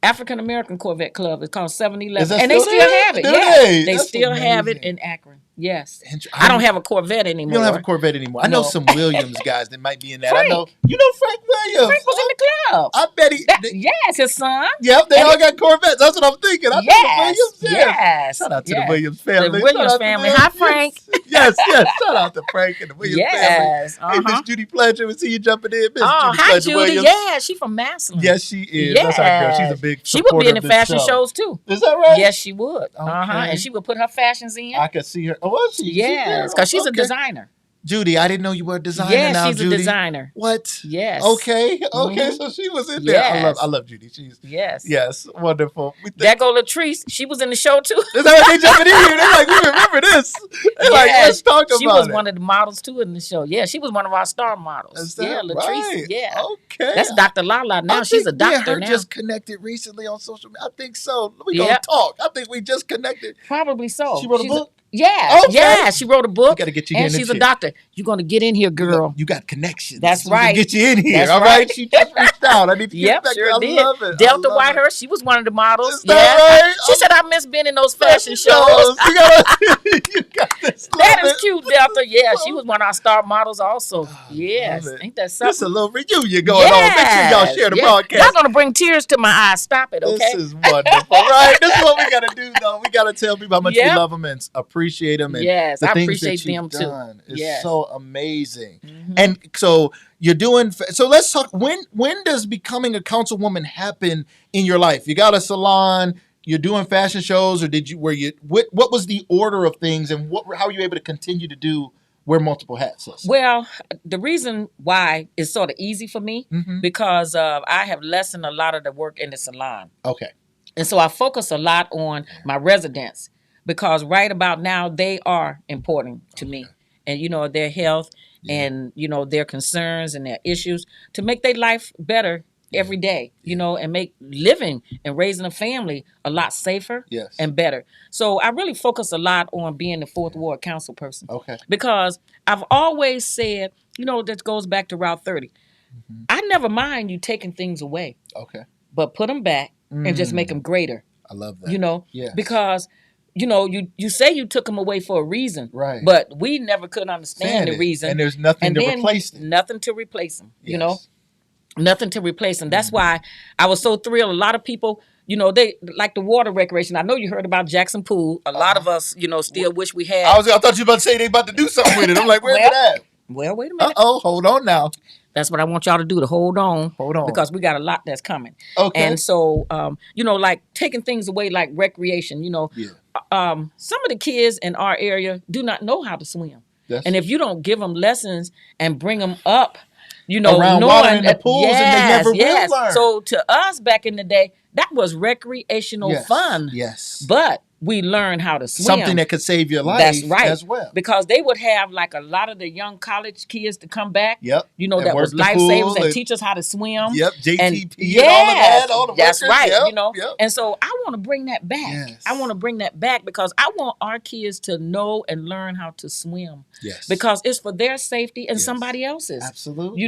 [SPEAKER 2] African American Corvette Club. It's called 7-Eleven. And they still have it. Yeah. They still have it in Akron. Yes. I don't have a Corvette anymore.
[SPEAKER 1] You don't have a Corvette anymore. I know some Williams guys that might be in that.
[SPEAKER 2] Frank.
[SPEAKER 1] You know Frank Williams.
[SPEAKER 2] Frank was in the club.
[SPEAKER 1] I bet
[SPEAKER 2] yes, his son.
[SPEAKER 1] Yep, they all got Corvettes. That's what I'm thinking. I know the Williams.
[SPEAKER 2] Yes.
[SPEAKER 1] Shout out to the Williams family.
[SPEAKER 2] The Williams family. Hi, Frank.
[SPEAKER 1] Yes. Shout out to Frank and the Williams family. Hey, Miss Judy Pledger. We see you jumping in. Miss Judy
[SPEAKER 2] hi,
[SPEAKER 1] Pledger
[SPEAKER 2] Judy.
[SPEAKER 1] Williams.
[SPEAKER 2] Yeah, she's from Massillon.
[SPEAKER 1] Yes, she is. That's our girl. She's a big
[SPEAKER 2] She would be in the fashion shows too.
[SPEAKER 1] Is that right?
[SPEAKER 2] Yes, she would. And she would put her fashions in.
[SPEAKER 1] I could see her. Oh, was she?
[SPEAKER 2] Yes, because she's a designer.
[SPEAKER 1] Judy, I didn't know you were a designer now,
[SPEAKER 2] she's
[SPEAKER 1] Judy.
[SPEAKER 2] A designer.
[SPEAKER 1] What?
[SPEAKER 2] Yes.
[SPEAKER 1] Okay, so she was in there.
[SPEAKER 2] Yes.
[SPEAKER 1] I love Judy. She's
[SPEAKER 2] yes,
[SPEAKER 1] wonderful.
[SPEAKER 2] There go Latrice. She was in the show too.
[SPEAKER 1] Is that right? They jumping in here. They're like, we remember this. They're like, let's talk about it.
[SPEAKER 2] She was one of the models too in the show. Yeah, she was one of our star models.
[SPEAKER 1] Is that
[SPEAKER 2] Latrice.
[SPEAKER 1] Right?
[SPEAKER 2] Yeah.
[SPEAKER 1] Okay.
[SPEAKER 2] That's Dr. Lala now. She's a doctor now.
[SPEAKER 1] Just connected recently on social media. I think so. We gonna talk. I think we just connected.
[SPEAKER 2] Probably so.
[SPEAKER 1] She wrote a book.
[SPEAKER 2] She wrote a book.
[SPEAKER 1] We gotta get you here.
[SPEAKER 2] And she's a doctor. You're gonna get in here, girl.
[SPEAKER 1] You got connections.
[SPEAKER 2] That's right.
[SPEAKER 1] Get you in here.
[SPEAKER 2] That's
[SPEAKER 1] all right. She just reached out. I need to get back.
[SPEAKER 2] Sure did.
[SPEAKER 1] I love it.
[SPEAKER 2] Delta Whitehurst. She was one of the models.
[SPEAKER 1] Is that right?
[SPEAKER 2] She said I miss being in those fashion shows.
[SPEAKER 1] You got
[SPEAKER 2] That is cute, Delta. Yeah, she was one of our star models also. Yes. Ain't that something?
[SPEAKER 1] There's a little reunion going on. Make sure y'all share the broadcast.
[SPEAKER 2] Y'all gonna bring tears to my eyes. Stop it, okay?
[SPEAKER 1] This is wonderful, right? This is what we gotta do, though. We gotta tell people how much we love them and appreciate them. And
[SPEAKER 2] yes,
[SPEAKER 1] the
[SPEAKER 2] I
[SPEAKER 1] things
[SPEAKER 2] appreciate
[SPEAKER 1] that you've
[SPEAKER 2] them
[SPEAKER 1] done
[SPEAKER 2] too.
[SPEAKER 1] is so amazing. And so you're doing. So let's talk. When does becoming a councilwoman happen in your life? You got a salon. You're doing fashion shows, or what was the order of things, and how are you able to continue to wear multiple hats?
[SPEAKER 2] Well, the reason why is sort of easy for me because I have lessened a lot of the work in the salon.
[SPEAKER 1] Okay. And
[SPEAKER 2] so I focus a lot on my residents because right about now they are important to me, and their health and their concerns and their issues to make their life better every day, and make living and raising a family a lot safer and better. So I really focus a lot on being the fourth ward council person.
[SPEAKER 1] Okay.
[SPEAKER 2] Because I've always said, that goes back to Route 30. I never mind you taking things away.
[SPEAKER 1] Okay.
[SPEAKER 2] But put them back and just make them greater.
[SPEAKER 1] I love that.
[SPEAKER 2] Because you say you took them away for a reason,
[SPEAKER 1] right?
[SPEAKER 2] But we never could understand the reason,
[SPEAKER 1] and there's nothing to replace it.
[SPEAKER 2] Nothing to replace them. Nothing to replace them. That's why I was so thrilled. A lot of people, they like the water recreation. I know you heard about Jackson Pool. A lot of us, still wish we had.
[SPEAKER 1] I thought you were about to say they about to do something with it. I'm like, where's it at?
[SPEAKER 2] Well, wait a minute.
[SPEAKER 1] Hold on now.
[SPEAKER 2] That's what I want y'all to do, to hold on. Because we got a lot that's coming.
[SPEAKER 1] Okay.
[SPEAKER 2] And so, like taking things away like recreation, some of the kids in our area do not know how to swim. And if you don't give them lessons and bring them up,
[SPEAKER 1] around water in the pools, and they never will learn.
[SPEAKER 2] So to us back in the day, that was recreational fun.
[SPEAKER 1] Yes.
[SPEAKER 2] But we learned how to swim.
[SPEAKER 1] Something that could save your life.
[SPEAKER 2] That's right.
[SPEAKER 1] As well.
[SPEAKER 2] Because they would have like a lot of the young college kids to come back.
[SPEAKER 1] Yep.
[SPEAKER 2] That was lifesavers and teach us how to swim.
[SPEAKER 1] Yep. JTP and all of that. All the
[SPEAKER 2] that's
[SPEAKER 1] workers.
[SPEAKER 2] right.
[SPEAKER 1] Yep.
[SPEAKER 2] And so I want to bring that back.
[SPEAKER 1] Yes.
[SPEAKER 2] I want to bring that back because I want our kids to know and learn how to swim.
[SPEAKER 1] Yes.
[SPEAKER 2] Because it's for their safety and somebody else's.
[SPEAKER 1] Absolutely.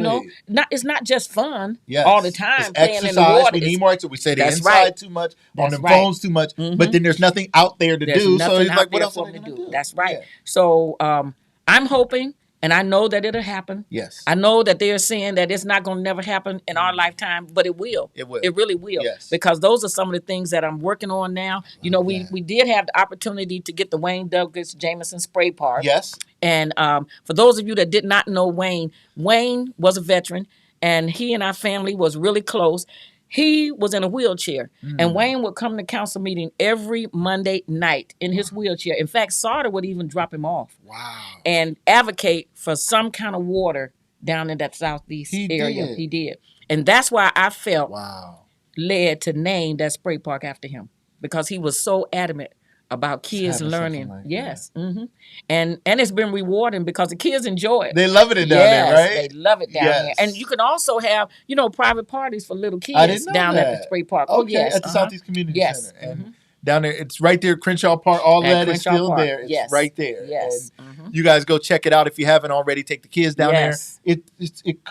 [SPEAKER 2] It's not just fun all the time
[SPEAKER 1] it's
[SPEAKER 2] playing
[SPEAKER 1] exercise.
[SPEAKER 2] in the water.
[SPEAKER 1] We need more exercise. We say the inside
[SPEAKER 2] right.
[SPEAKER 1] too much,
[SPEAKER 2] that's
[SPEAKER 1] on the phones too much, but then there's nothing out there to do. So it's like, what else are they going to do?
[SPEAKER 2] That's right. Yeah. So I'm hoping, and I know that it'll happen.
[SPEAKER 1] Yes.
[SPEAKER 2] I know that they're saying that it's not going to never happen in our lifetime, but it will.
[SPEAKER 1] It will.
[SPEAKER 2] It really will.
[SPEAKER 1] Yes.
[SPEAKER 2] Because those are some of the things that I'm working on now. We did have the opportunity to get the Wayne Douglas Jameson Spray Park.
[SPEAKER 1] Yes.
[SPEAKER 2] And for those of you that did not know Wayne was a veteran, and he and our family was really close. He was in a wheelchair, and Wayne would come to council meeting every Monday night in his wheelchair. In fact, Sarda would even drop him off.
[SPEAKER 1] Wow.
[SPEAKER 2] And advocate for some kind of water down in that southeast area. He did. And that's why I felt led to name that spray park after him, because he was so adamant about kids learning. Like yes. Mm-hmm. And it's been rewarding because the kids enjoy it.
[SPEAKER 1] They love it down there, right?
[SPEAKER 2] They love it down there. And you can also have, private parties for little kids down at the spray park.
[SPEAKER 1] Okay, at the Southeast Community Center. And down there, it's right there, Crenshaw Park. All that is still Park. There. It's right there.
[SPEAKER 2] Yes.
[SPEAKER 1] And you guys go check it out if you haven't already. Take the kids down there. It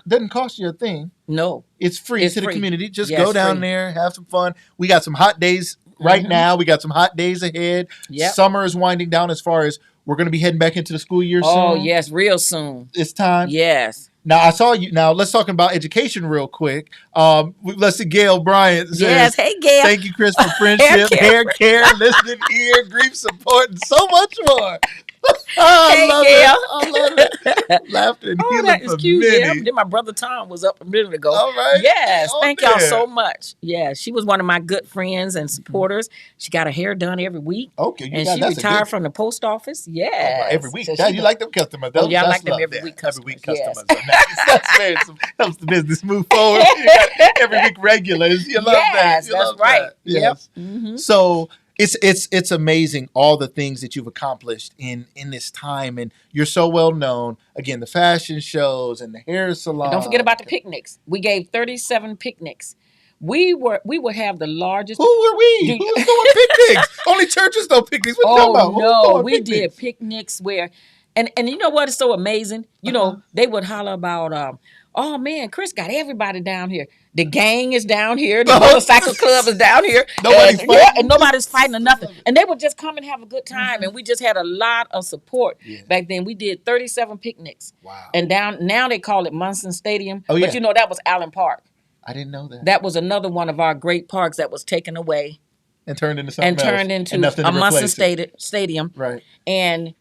[SPEAKER 1] doesn't cost you a thing.
[SPEAKER 2] No.
[SPEAKER 1] It's free to the community. Just go down there, have some fun. We got some hot days right now. We got some hot days ahead.
[SPEAKER 2] Yep.
[SPEAKER 1] Summer is winding down as far as we're going to be heading back into the school year soon.
[SPEAKER 2] Oh, yes, real soon.
[SPEAKER 1] It's time.
[SPEAKER 2] Yes.
[SPEAKER 1] Now, I saw you. Now, let's talk about education real quick. Let's see, Gail Bryant says,
[SPEAKER 2] yes, hey, Gail.
[SPEAKER 1] Thank you, Chris, for friendship, hair care, listening ear, grief support, and so much more. I love it. Laughter and healing
[SPEAKER 2] that is
[SPEAKER 1] for
[SPEAKER 2] cute.
[SPEAKER 1] many.
[SPEAKER 2] Yeah. Then my brother Tom was up a minute ago.
[SPEAKER 1] All right.
[SPEAKER 2] Yes. Thank y'all so much. Yeah, she was one of my good friends and supporters. She got her hair done every week.
[SPEAKER 1] Okay.
[SPEAKER 2] And she retired from the post office. Yeah.
[SPEAKER 1] Every week. So you like them customers.
[SPEAKER 2] Oh, yeah, I like them every week customers.
[SPEAKER 1] Every week customers. Yes. That's very, helps the business move forward. Every week regulars. You love that. You
[SPEAKER 2] that's right.
[SPEAKER 1] That. Yes.
[SPEAKER 2] Yep. Mm-hmm.
[SPEAKER 1] So it's amazing all the things that you've accomplished in this time, and you're so well known. Again, the fashion shows and the hair salon.
[SPEAKER 2] And don't forget about the picnics. We gave 37 picnics. We would have the largest.
[SPEAKER 1] Who were we? Who was doing picnics? Only churches do picnics. What you talking about?
[SPEAKER 2] No, we did picnics where, and you know what is so amazing? They would holler about oh man, Chris got everybody down here. The gang is down here. The motorcycle club is down here.
[SPEAKER 1] Nobody's fighting.
[SPEAKER 2] Yeah, and nobody's fighting or nothing. And they would just come and have a good time. And we just had a lot of support. Back then, we did 37 picnics.
[SPEAKER 1] Wow.
[SPEAKER 2] And now they call it Munson Stadium.
[SPEAKER 1] Oh, yeah.
[SPEAKER 2] But you know, that was Allen Park.
[SPEAKER 1] I didn't know that.
[SPEAKER 2] That was another one of our great parks that was taken away.
[SPEAKER 1] And turned into something else.
[SPEAKER 2] And turned into a Munson Stadium.
[SPEAKER 1] Right.
[SPEAKER 2] And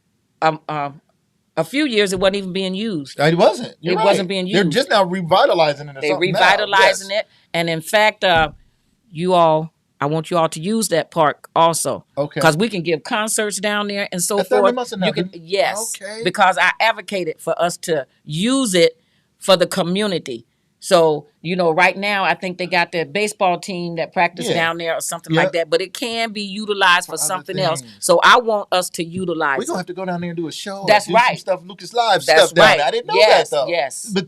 [SPEAKER 2] a few years it wasn't even being used.
[SPEAKER 1] It wasn't. It
[SPEAKER 2] wasn't being used.
[SPEAKER 1] They're just now revitalizing it.
[SPEAKER 2] They're revitalizing it. And in fact, I want you all to use that park also.
[SPEAKER 1] Okay.
[SPEAKER 2] Because we can give concerts down there and so
[SPEAKER 1] I thought
[SPEAKER 2] forth.
[SPEAKER 1] we must have known.
[SPEAKER 2] Yes.
[SPEAKER 1] Okay.
[SPEAKER 2] Because I advocated for us to use it for the community. So, right now, I think they got their baseball team that practice down there or something like that. But it can be utilized for something else. So I want us to utilize it.
[SPEAKER 1] We're going to have to go down there and do a show.
[SPEAKER 2] That's
[SPEAKER 1] do
[SPEAKER 2] right.
[SPEAKER 1] Some stuff, Lucas Live
[SPEAKER 2] That's
[SPEAKER 1] stuff down
[SPEAKER 2] right.
[SPEAKER 1] there. I didn't know that, though.
[SPEAKER 2] Yes.
[SPEAKER 1] But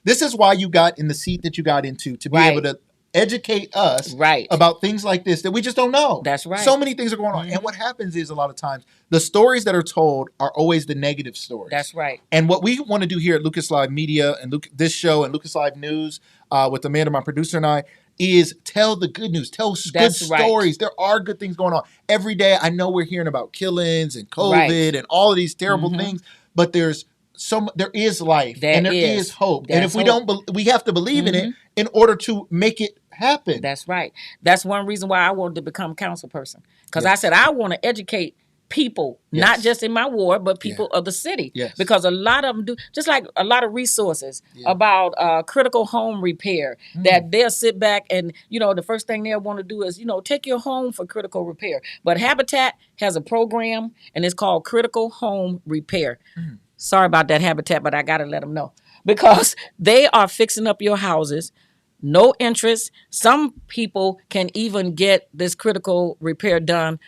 [SPEAKER 1] this is why you got in the seat that you got into, to be able to educate us about things like this that we just don't know.
[SPEAKER 2] That's right.
[SPEAKER 1] So many things are going on. And what happens is a lot of times the stories that are told are always the negative stories.
[SPEAKER 2] That's right.
[SPEAKER 1] And what we want to do here at Lucas Live Media and this show and Lucas Live News with Amanda, my producer, and I, is tell the good news, tell good stories. There are good things going on. Every day I know we're hearing about killings and COVID and all of these terrible things, but there is life and there is hope. And if we don't, we have to believe in it in order to make it happen.
[SPEAKER 2] That's right. That's one reason why I wanted to become council person. Because I said, I want to educate people, not just in my ward, but people of the city.
[SPEAKER 1] Yes.
[SPEAKER 2] Because a lot of them do, just like a lot of resources about critical home repair, that they'll sit back and, the first thing they'll want to do is, take your home for critical repair. But Habitat has a program, and it's called Critical Home Repair. Sorry about that, Habitat, but I got to let them know. Because they are fixing up your houses, no interest. Some people can even get this critical repair done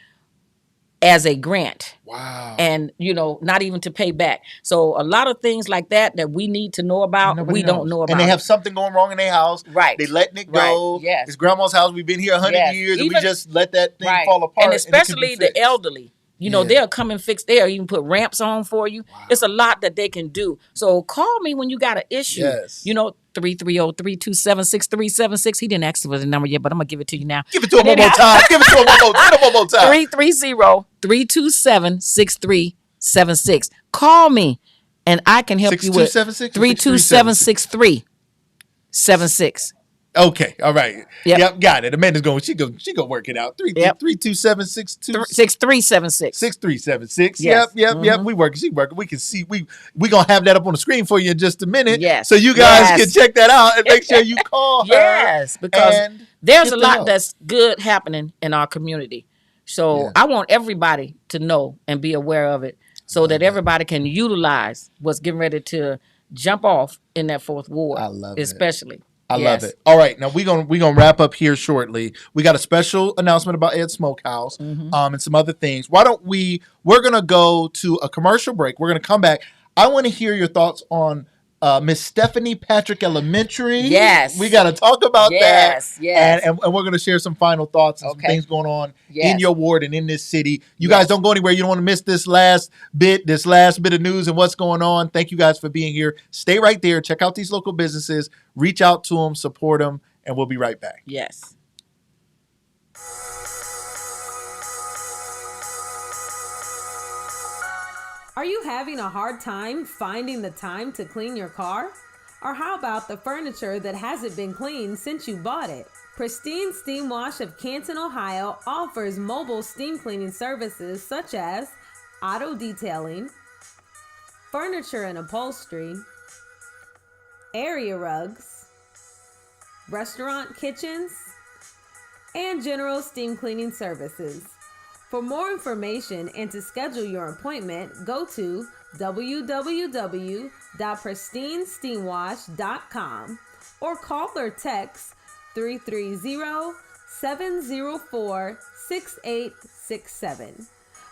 [SPEAKER 2] as a grant.
[SPEAKER 1] Wow.
[SPEAKER 2] And, not even to pay back. So a lot of things like that we need to know about, don't know about.
[SPEAKER 1] And they have something going wrong in their house.
[SPEAKER 2] Right.
[SPEAKER 1] They letting it go.
[SPEAKER 2] Right. Yes.
[SPEAKER 1] It's grandma's house. We've been here 100 years and we just let that thing fall apart.
[SPEAKER 2] And especially the elderly. They'll come and fix. They'll even put ramps on for you. Wow. It's a lot that they can do. So call me when you got an issue.
[SPEAKER 1] Yes.
[SPEAKER 2] 330-327-6376. He didn't ask for the number yet, but I'm going to give it to you now.
[SPEAKER 1] Give it to him one more time. Give it to him one more time.
[SPEAKER 2] 330-327-6376. Call me and I can help you with 327-6376.
[SPEAKER 1] Okay, all right. Yep, got it. Amanda's going. She go work it out.
[SPEAKER 2] 327-6376.
[SPEAKER 1] 6376.
[SPEAKER 2] Yes.
[SPEAKER 1] Yep. We working. She working. We can see. We gonna have that up on the screen for you in just a minute.
[SPEAKER 2] Yes.
[SPEAKER 1] So you guys can check that out and make sure you call her.
[SPEAKER 2] Yes, because there's a lot that's good happening in our community. So I want everybody to know and be aware of it, so that everybody can utilize what's getting ready to jump off in that fourth ward.
[SPEAKER 1] I love it.
[SPEAKER 2] Especially.
[SPEAKER 1] I love it. All right, now we're gonna wrap up here shortly. We got a special announcement about Ed's Smokehouse, and some other things. Why don't we're gonna go to a commercial break. We're gonna come back. I want to hear your thoughts on Miss Stephanie Patrick Elementary.
[SPEAKER 2] Yes,
[SPEAKER 1] we got to talk about that.
[SPEAKER 2] Yes,
[SPEAKER 1] and we're going to share some final thoughts and some things going on in your ward and in this city. You guys don't go anywhere. You don't want to miss this last bit of news and what's going on. Thank you guys for being here. Stay right there. Check out these local businesses. Reach out to them, support them, and we'll be right back.
[SPEAKER 2] Yes.
[SPEAKER 4] Are you having a hard time finding the time to clean your car? Or how about the furniture that hasn't been cleaned since you bought it? Pristine Steam Wash of Canton, Ohio offers mobile steam cleaning services such as auto detailing, furniture and upholstery, area rugs, restaurant kitchens, and general steam cleaning services. For more information and to schedule your appointment, go to www.pristinesteamwash.com or call or text 330-704-6867.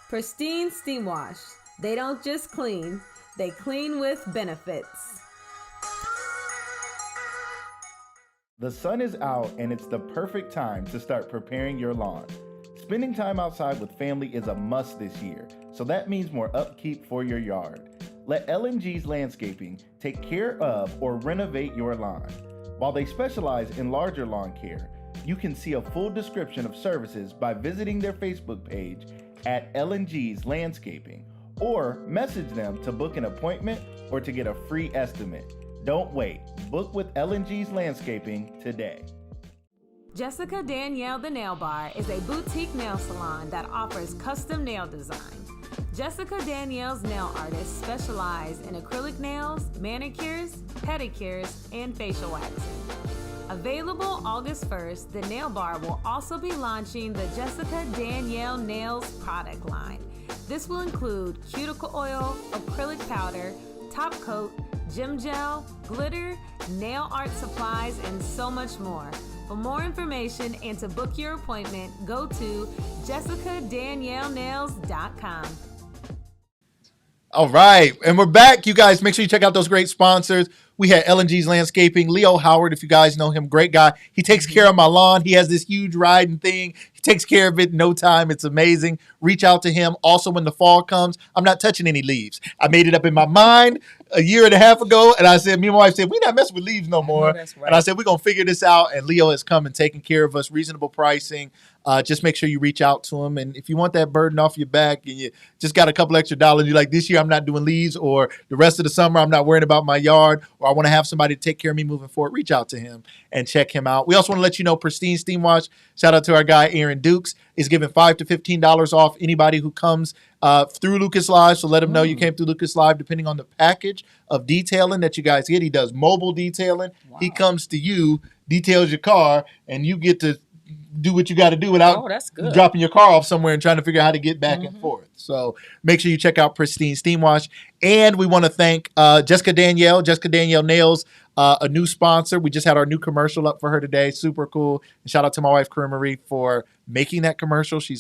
[SPEAKER 4] Pristine Steam Wash. They don't just clean, they clean with benefits.
[SPEAKER 5] The sun is out and it's the perfect time to start preparing your lawn. Spending time outside with family is a must this year, so that means more upkeep for your yard. Let LNG's Landscaping take care of or renovate your lawn. While they specialize in larger lawn care, you can see a full description of services by visiting their Facebook page at LNG's Landscaping, or message them to book an appointment or to get a free estimate. Don't wait. Book with LNG's Landscaping today.
[SPEAKER 4] Jessica Danielle the Nail Bar is a boutique nail salon that offers custom nail designs. Jessica Danielle's nail artists specialize in acrylic nails, manicures, pedicures, and facial waxing. Available August 1st, the Nail Bar will also be launching the Jessica Danielle Nails product line. This will include cuticle oil, acrylic powder, top coat, gym gel, glitter, nail art supplies, and so much more. For more information and to book your appointment, go to jessicadaniellenails.com.
[SPEAKER 1] All right. And we're back. You guys, make sure you check out those great sponsors. We had LNG's Landscaping, Leo Howard, if you guys know him, great guy. He takes care of my lawn. He has this huge riding thing. He takes care of it in no time. It's amazing. Reach out to him. Also, when the fall comes, I'm not touching any leaves. I made it up in my mind a year and a half ago, and I said, me and my wife said, we're not messing with leaves no more.
[SPEAKER 2] That's right.
[SPEAKER 1] And I said, we're going to figure this out, and Leo has come and taken care of us, reasonable pricing. Just make sure you reach out to him. And if you want that burden off your back and you just got a couple extra dollars, you're like, this year I'm not doing leaves, or the rest of the summer I'm not worrying about my yard, or I want to have somebody to take care of me moving forward, reach out to him and check him out. We also want to let you know Pristine Steam Wash, shout out to our guy Aaron Dukes, is giving $5 to $15 off anybody who comes through Lucas Live. So let him know you came through Lucas Live, depending on the package of detailing that you guys get. He does mobile detailing. Wow. He comes to you, details your car, and you get to do what you got to do without dropping your car off somewhere and trying to figure out how to get back and forth. So make sure you check out Pristine Steam Wash. And we want to thank Jessica Danielle Nails, a new sponsor. We just had our new commercial up for her today. Super cool. And shout out to my wife, Corinne Marie, for making that commercial. She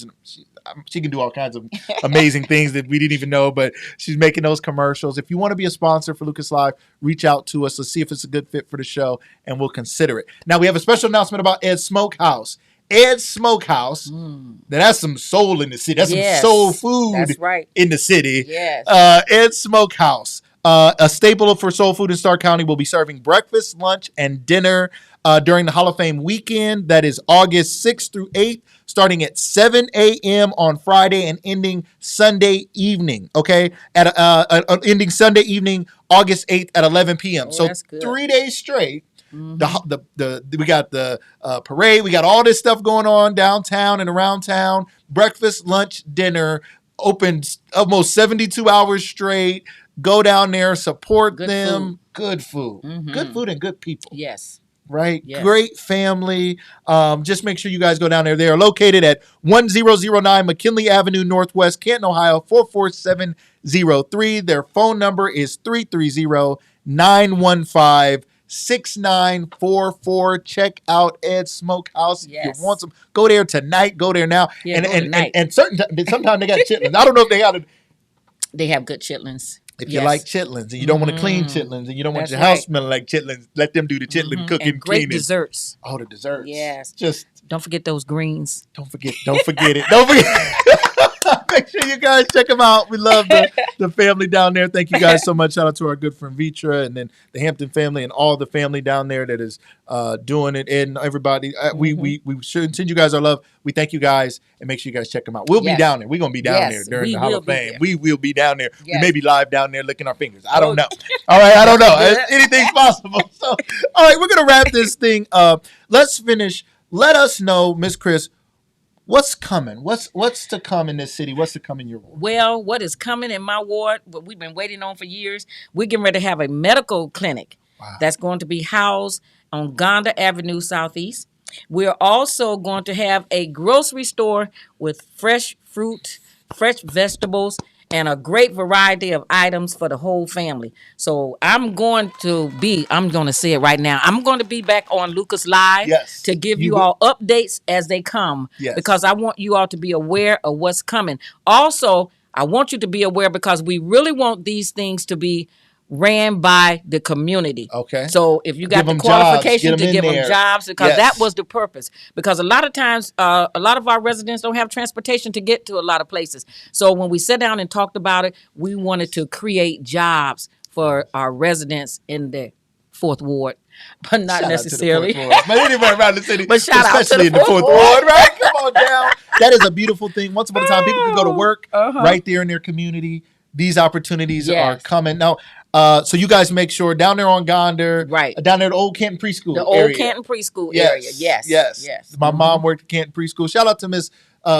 [SPEAKER 1] can do all kinds of amazing things that we didn't even know, but she's making those commercials. If you want to be a sponsor for Lucas Live, reach out to us. Let's see if it's a good fit for the show, and we'll consider it. Now, we have a special announcement about Ed's Smokehouse. Ed's Smokehouse. Now, that's some soul in the city. That's some soul food in the city.
[SPEAKER 2] Yes.
[SPEAKER 1] Ed's Smokehouse, a staple for soul food in Stark County, will be serving breakfast, lunch, and dinner during the Hall of Fame weekend. That is August 6th through 8th, starting at 7 a.m. on Friday and ending Sunday evening. Okay, ending Sunday evening, August 8th at 11 p.m. So 3 days straight. We got the parade. We got all this stuff going on downtown and around town. Breakfast, lunch, dinner, open almost 72 hours straight. Go down there, support them. Good food. Good food and good people.
[SPEAKER 2] Yes.
[SPEAKER 1] Right? Yes. Great family. Just make sure you guys go down there. They are located at 1009 McKinley Avenue Northwest, Canton, Ohio, 44703. Their phone number is 330-915-6944. Check out Ed's Smokehouse. If you want some, go there tonight. Go there now.
[SPEAKER 2] Yeah,
[SPEAKER 1] and sometimes they got chitlins. I don't know if they got it.
[SPEAKER 2] They have good chitlins.
[SPEAKER 1] If you like chitlins and you don't want to clean chitlins and you don't want your house smelling like chitlins, let them do the chitlin cooking,
[SPEAKER 2] and great
[SPEAKER 1] cleaning.
[SPEAKER 2] Desserts.
[SPEAKER 1] Oh, the desserts.
[SPEAKER 2] Yes.
[SPEAKER 1] Just
[SPEAKER 2] don't forget those greens.
[SPEAKER 1] Don't forget it. Don't forget. Make sure you guys check them out. We love the family down there. Thank you guys so much. Shout out to our good friend Vitra, and then the Hampton family and all the family down there that is doing it. And everybody, we should send you guys our love. We thank you guys, and make sure you guys check them out. We'll be down there. We're going to be down there during the Hall of Fame. We will be down there. Yes. We may be live down there licking our fingers. I don't know. All right, I don't know. Anything's possible. So, all right, we're going to wrap this thing up. Let's finish. Let us know, Miss Chris, what's coming? What's to come in this city? What's to come in your ward?
[SPEAKER 2] Well, what is coming in my ward, what we've been waiting on for years, we're getting ready to have a medical clinic that's going to be housed on Gonda Avenue Southeast. We're also going to have a grocery store with fresh fruit, fresh vegetables, and a great variety of items for the whole family. So I'm going to say it right now. I'm going to be back on Lucas Live to give you all updates as they come because I want you all to be aware of what's coming. Also, I want you to be aware because we really want these things to be ran by the community.
[SPEAKER 1] Okay.
[SPEAKER 2] So if you got
[SPEAKER 1] Give
[SPEAKER 2] the
[SPEAKER 1] 'em
[SPEAKER 2] qualification
[SPEAKER 1] jobs,
[SPEAKER 2] to give them
[SPEAKER 1] there.
[SPEAKER 2] jobs, because
[SPEAKER 1] Yes.
[SPEAKER 2] that was the purpose. Because a lot of times, a lot of our residents don't have transportation to get to a lot of places. So when we sat down and talked about it, we wanted to create jobs for our residents in the 4th Ward, but not
[SPEAKER 1] Shout
[SPEAKER 2] necessarily.
[SPEAKER 1] out to the 4th Ward. But anywhere around the city,
[SPEAKER 2] But shout out to
[SPEAKER 1] especially
[SPEAKER 2] the
[SPEAKER 1] in the 4th
[SPEAKER 2] Fourth
[SPEAKER 1] Ward,
[SPEAKER 2] Ward.
[SPEAKER 1] right? Come on down. That is a beautiful thing. Once upon a time, people could go to work right there in their community. These opportunities are coming. Now, so you guys make sure down there on Gander,
[SPEAKER 2] Right.
[SPEAKER 1] down there at the old Canton Preschool
[SPEAKER 2] The
[SPEAKER 1] area.
[SPEAKER 2] old Canton Preschool area. Yes.
[SPEAKER 1] My mom worked at Canton Preschool. Shout out to Miss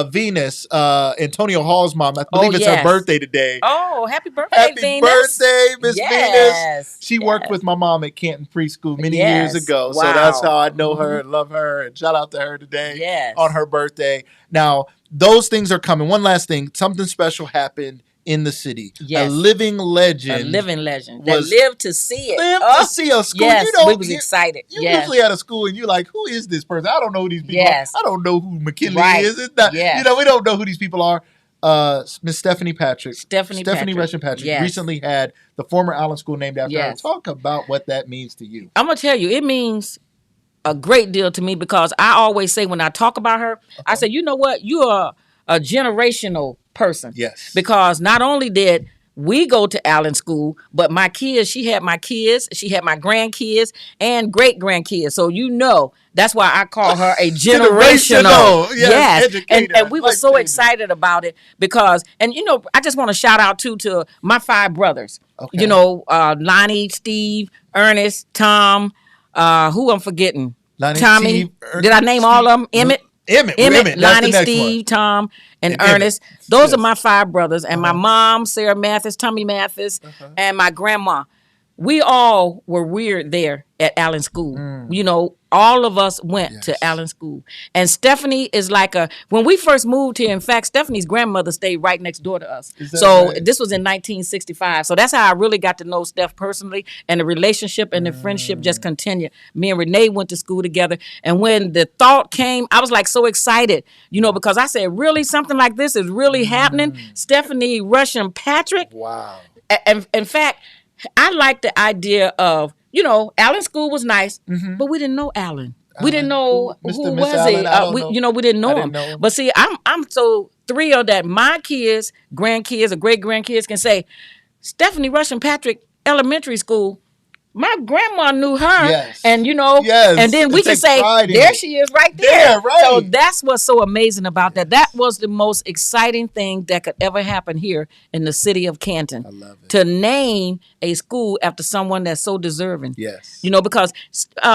[SPEAKER 1] Venus, Antonio Hall's mom. I believe it's her birthday today.
[SPEAKER 2] Oh, happy birthday,
[SPEAKER 1] Happy
[SPEAKER 2] Venus.
[SPEAKER 1] birthday, Miss Venus. She worked
[SPEAKER 2] yes.
[SPEAKER 1] with my mom at Canton Preschool many
[SPEAKER 2] Yes.
[SPEAKER 1] years ago.
[SPEAKER 2] Wow.
[SPEAKER 1] So that's how I know her and love her. And shout out to her today on her birthday. Now, those things are coming. One last thing. Something special happened in the city.
[SPEAKER 2] Yes.
[SPEAKER 1] A living legend.
[SPEAKER 2] A living legend. That lived to see it.
[SPEAKER 1] Lived to see a school.
[SPEAKER 2] Yes,
[SPEAKER 1] You know,
[SPEAKER 2] we was excited.
[SPEAKER 1] You usually at a school and you're like, who is this person? I don't know who these people are. I don't know who McKinley is. It's not, You know, we don't know who these people are. Miss Stephanie Patrick. Stephanie Russian Patrick recently had the former Allen School named after her. Talk about what that means to you.
[SPEAKER 2] I'm going to tell you, it means a great deal to me, because I always say when I talk about her, I say, you know what? You are a generational person.
[SPEAKER 1] Yes.
[SPEAKER 2] Because not only did we go to Allen School, but my kids, she had my kids, she had my grandkids and great grandkids. So that's why I call her a generational. Yes. And we were so excited about it because, and I just want to shout out to my 5 brothers. Okay. Lonnie, Steve, Ernest, Tom, who I'm forgetting?
[SPEAKER 1] Lonnie,
[SPEAKER 2] Tommy.
[SPEAKER 1] Steve,
[SPEAKER 2] Did I name all of them? Emmett, Lonnie, Steve, Tom, and Ernest. Those are my 5 brothers. And my mom, Sarah Mathis, Tommy Mathis, and my grandma. We all were reared there at Allen School. All of us went to Allen School. And Stephanie is when we first moved here, in fact, Stephanie's grandmother stayed right next door to us. So right? This was in 1965. So that's how I really got to know Steph personally. And the relationship and the friendship just continued. Me and Renee went to school together. And when the thought came, I was so excited, because I said, really, something like this is really happening? Stephanie Russian Patrick?
[SPEAKER 1] Wow.
[SPEAKER 2] And in fact, I like the idea of, Allen School was nice, but we didn't know Allen. We didn't know who was
[SPEAKER 1] Allen,
[SPEAKER 2] it. We didn't know him. But see, I'm so thrilled that my kids, grandkids, or great grandkids can say, Stephanie Russian Patrick Elementary School. My grandma knew her, and and then we can say, there she is right there.
[SPEAKER 1] Right.
[SPEAKER 2] So that's what's so amazing about that. That was the most exciting thing that could ever happen here in the city of Canton.
[SPEAKER 1] I love it.
[SPEAKER 2] To name a school after someone that's so deserving.
[SPEAKER 1] Yes.
[SPEAKER 2] Because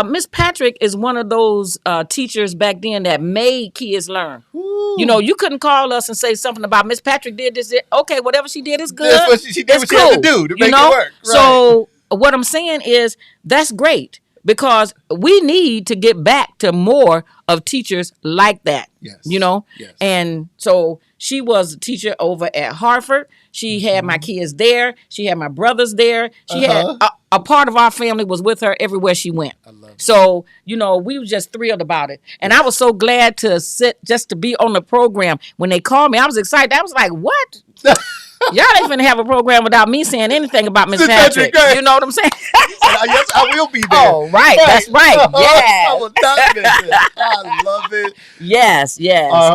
[SPEAKER 2] Miss Patrick is one of those teachers back then that made kids learn. Ooh. You couldn't call us and say something about Miss Patrick did this. Okay, whatever she did is good.
[SPEAKER 1] That's what she did what she had to do to make it work. Right.
[SPEAKER 2] So what I'm saying is that's great, because we need to get back to more of teachers like that.
[SPEAKER 1] Yes.
[SPEAKER 2] Yes. And so she was a teacher over at Hartford. She had my kids there. She had my brothers there. She had a part of our family was with her everywhere she went.
[SPEAKER 1] I love it.
[SPEAKER 2] So, we were just thrilled about it. And I was so glad to just to be on the program. When they called me, I was excited. I was like, what? Y'all ain't finna have a program without me saying anything about Miss Patrick. You know what I'm saying?
[SPEAKER 1] Yes, I will be there.
[SPEAKER 2] Oh, right. That's right. Yes.
[SPEAKER 1] I will not miss it. I love it.
[SPEAKER 2] Yes.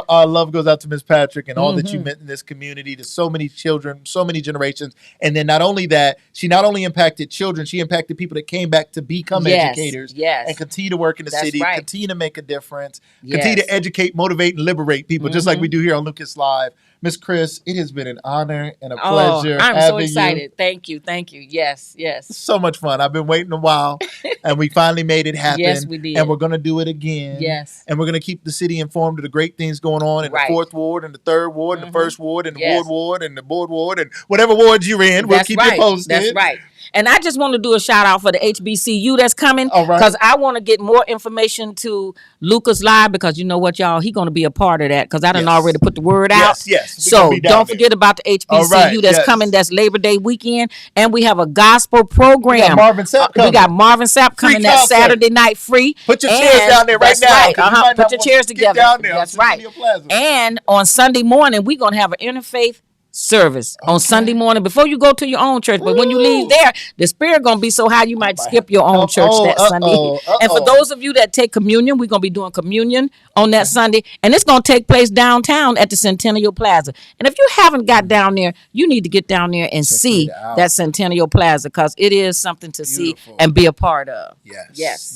[SPEAKER 1] Our love goes out to Miss Patrick and all that you meant in this community, to so many children, so many generations. And then not only that, she not only impacted children, she impacted people that came back to become educators and continue to work in the city, continue to make a difference, continue to educate, motivate, and liberate people, just like we do here on Lucas Live. Miss Chris, it has been an honor and a pleasure.
[SPEAKER 2] I'm so excited. Thank you. Yes.
[SPEAKER 1] So much fun. I've been waiting a while, and we finally made it happen.
[SPEAKER 2] Yes, we did.
[SPEAKER 1] And we're going to do it again.
[SPEAKER 2] Yes.
[SPEAKER 1] And we're going to keep the city informed of the great things going on in the 4th Ward, and the 3rd Ward, and the 1st Ward, and the Ward Ward, and the Board Ward, and whatever wards you're in. We'll keep you posted.
[SPEAKER 2] That's right. And I just want to do a shout out for the HBCU that's coming, because I want to get more information to Lucas Live, because you know what, y'all, he's going to be a part of that, because I done already put the word out.
[SPEAKER 1] Yes.
[SPEAKER 2] So don't forget about the HBCU that's coming. That's Labor Day weekend, and we have a gospel program.
[SPEAKER 1] We got Marvin Sapp coming.
[SPEAKER 2] We got Marvin Sapp coming that Saturday night free.
[SPEAKER 1] Put your chairs down there right now.
[SPEAKER 2] Put your chairs together.
[SPEAKER 1] Down there.
[SPEAKER 2] That's right. And on Sunday morning, we're going to have an interfaith service on Sunday morning before you go to your own church. But when you leave there, the spirit gonna be so high you might skip your own church that Sunday. And for those of you that take communion, we're gonna be doing communion on that Sunday, and it's gonna take place downtown at the Centennial Plaza. And if you haven't got down there, you need to get down there and see that Centennial Plaza, because it is something to see and be a part of.
[SPEAKER 1] Yes.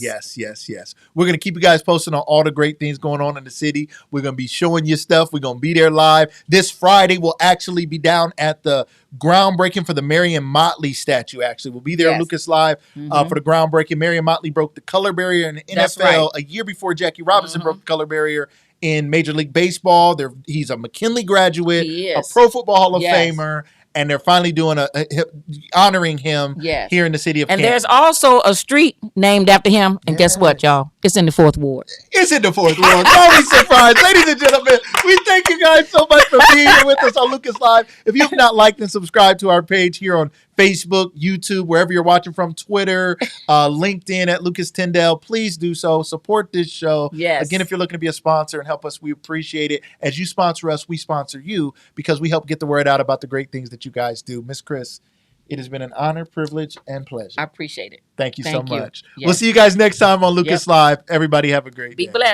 [SPEAKER 1] We're gonna keep you guys posted on all the great things going on in the city. We're gonna be showing you stuff. We're gonna be there live. This Friday we'll actually be down at the groundbreaking for the Marion Motley statue. Actually, we'll be there at Lucas Live for the groundbreaking. Marion Motley broke the color barrier in the NFL a year before Jackie Robinson broke the color barrier in Major League Baseball. He's a McKinley graduate, a Pro Football Hall of Famer, and they're finally doing honoring him here in the city of Canton.
[SPEAKER 2] And there's also a street named after him. And guess what, y'all? It's in the 4th Ward.
[SPEAKER 1] It's in the 4th Ward. Don't be surprised. Ladies and gentlemen, we thank you guys so much for being here with us on Lucas Live. If you've not liked and subscribed to our page here on Facebook, YouTube, wherever you're watching from, Twitter, LinkedIn at Lucas Tyndale, please do so. Support this show.
[SPEAKER 2] Yes.
[SPEAKER 1] Again, if you're looking to be a sponsor and help us, we appreciate it. As you sponsor us, we sponsor you, because we help get the word out about the great things that you guys do. Miss Chris, it has been an honor, privilege, and pleasure.
[SPEAKER 2] I appreciate it.
[SPEAKER 1] Thank you so much.
[SPEAKER 2] Yes.
[SPEAKER 1] We'll see you guys next time on Lucas Live. Everybody have a great day.
[SPEAKER 2] Be blessed.